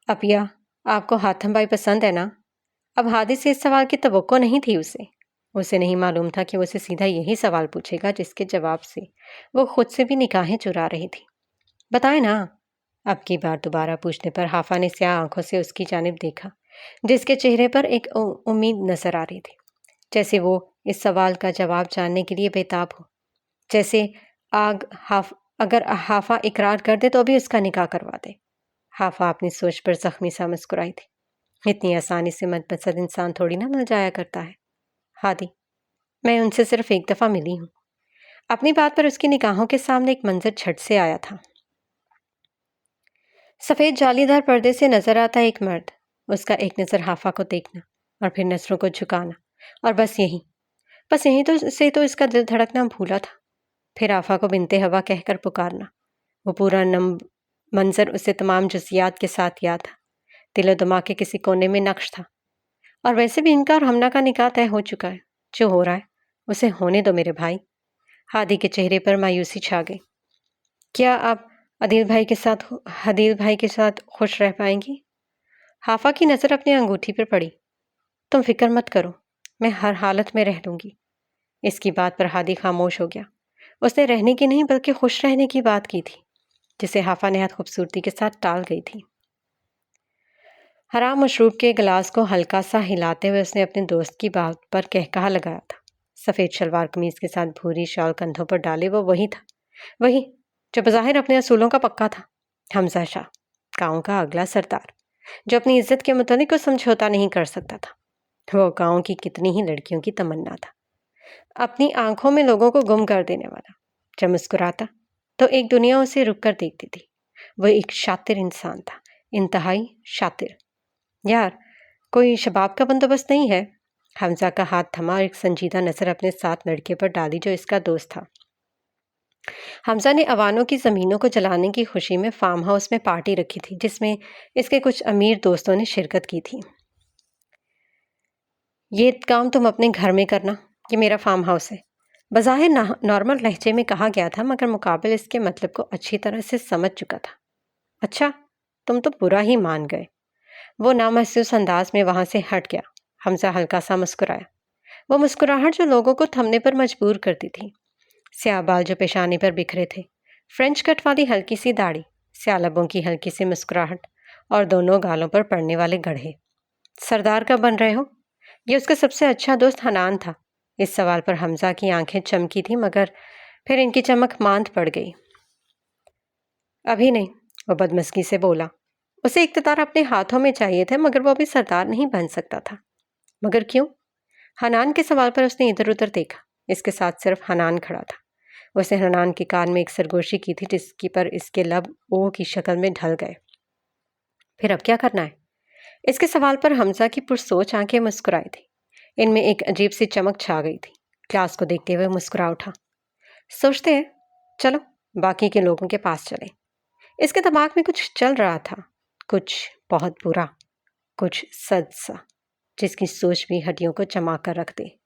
اپیا، آپ کو حاتم بھائی پسند ہے نا؟ اب ہادی سے اس سوال کی توقع نہیں تھی اسے نہیں معلوم تھا کہ وہ اسے سیدھا یہی سوال پوچھے گا جس کے جواب سے وہ خود سے بھی نگاہیں چرا رہی تھی۔ بتائیں نا۔ اب کی بار دوبارہ پوچھنے پر حافہ نے سیاہ آنکھوں سے اس کی جانب دیکھا، جس کے چہرے پر ایک امید نظر آ رہی تھی، جیسے وہ اس سوال کا جواب جاننے کے لیے بےتاب ہو۔ جیسے اگر حافہ اقرار کر دے تو بھی اس کا نکاح کروا دے۔ حافہ اپنی سوچ پر زخمی سا مسکرائی تھی۔ اتنی آسانی سے منپسند انسان تھوڑی نہ مل جایا کرتا ہے۔ ہادی، میں ان سے صرف ایک دفعہ ملی ہوں۔ اپنی بات پر اس کی نگاہوں کے سامنے ایک منظر جھٹ سے آیا تھا۔ سفید جالی دار پردے سے نظر آتا ایک مرد، اس کا ایک نظر حافہ کو دیکھنا اور پھر نظروں کو جھکانا، اور بس یہی تو اس کا دل دھڑکنا بھولا تھا۔ پھر حافہ کو بنتے ہوا کہہ کر پکارنا، وہ پورا منظر اسے تمام جزیات کے ساتھ یاد تھا، دل و دماغ کے کسی کونے میں نقش تھا۔ اور ویسے بھی ان کا اور ہمنا کا نکاح طے ہو چکا ہے، جو ہو رہا ہے اسے ہونے دو میرے بھائی۔ ہادی کے چہرے پر مایوسی چھا گئی۔ کیا آپ حدیل بھائی کے ساتھ خوش رہ پائیں گی؟ حافہ کی نظر اپنی انگوٹھی پر پڑی۔ تم فکر مت کرو، میں ہر حالت میں رہ لوں گی۔ اس کی بات پر ہادی خاموش ہو گیا۔ اس نے رہنے کی نہیں بلکہ خوش رہنے کی بات کی تھی، جسے حافہ نہایت خوبصورتی کے ساتھ ٹال گئی تھی۔ حرام مشروب کے گلاس کو ہلکا سا ہلاتے ہوئے اس نے اپنے دوست کی بات پر کہا لگایا تھا۔ سفید شلوار قمیض کے ساتھ بھوری شال کندھوں پر ڈالے وہ وہی جو بظاہر اپنے اصولوں کا پکا تھا، حمزہ شاہ، گاؤں کا اگلا سردار، جو اپنی عزت کے متعلق کوئی سمجھوتا نہیں کر سکتا تھا۔ وہ گاؤں کی کتنی ہی لڑکیوں کی تمنا تھا، اپنی آنکھوں میں لوگوں کو گم کر دینے والا۔ جب مسکراتا تو ایک دنیا اسے رک کر دیکھتی تھی۔ وہ ایک شاطر انسان تھا، انتہائی شاطر۔ یار، کوئی شباب کا بندوبست نہیں ہے؟ حمزہ کا ہاتھ تھما اور ایک سنجیدہ نظر اپنے ساتھ لڑکے پر ڈالی جو اس کا دوست تھا۔ حمزہ نے اوانوں کی زمینوں کو جلانے کی خوشی میں فارم ہاؤس میں پارٹی رکھی تھی جس میں اس کے کچھ امیر دوستوں نے شرکت کی تھی۔ یہ کام تم اپنے گھر میں کرنا، یہ میرا فارم ہاؤس ہے، بظاہر نارمل لہجے میں کہا گیا تھا، مگر مقابل اس کے مطلب کو اچھی طرح سے سمجھ چکا تھا۔ اچھا، تم تو برا ہی مان گئے۔ وہ نامحسوس انداز میں وہاں سے ہٹ گیا۔ حمزہ ہلکا سا مسکرایا۔ وہ مسکراہٹ جو لوگوں کو تھمنے پر مجبور کرتی تھی۔ سیاہ بال جو پیشانی پر بکھرے تھے، فرینچ کٹ والی ہلکی سی داڑھی، سیاہ لبوں کی ہلکی سی مسکراہٹ اور دونوں گالوں پر پڑنے والے گڑھے۔ سردار کب بن رہے ہو؟ یہ اس کا سب سے اچھا دوست حنان تھا۔ اس سوال پر حمزہ کی آنکھیں چمکی تھیں مگر پھر ان کی چمک ماند پڑ گئی۔ ابھی نہیں، وہ بدمزگی سے بولا۔ اسے اقتدار اپنے ہاتھوں میں چاہیے تھے مگر وہ ابھی سردار نہیں بن سکتا تھا۔ مگر کیوں؟ حنان کے سوال پر اس نے ادھر ادھر دیکھا۔ اس کے ساتھ صرف حنان کھڑا تھا۔ اس نے حنان کے کان میں ایک سرگوشی کی تھی جس کی پر اس کے لب او کی شکل میں ڈھل گئے۔ پھر اب کیا کرنا ہے؟ اس کے سوال پر حمزہ کی پرسوچ آنکھیں مسکرائی تھی۔ ان میں ایک عجیب سی چمک چھا گئی تھی۔ کلاس کو دیکھتے ہوئے مسکرا اٹھا۔ سوچتے ہیں، چلو باقی کے لوگوں کے پاس چلیں۔ اس کے دماغ میں کچھ چل رہا تھا، کچھ بہت برا، کچھ سد سا، جس کی سوچ بھی ہڈیوں کو جما کر رکھ دے۔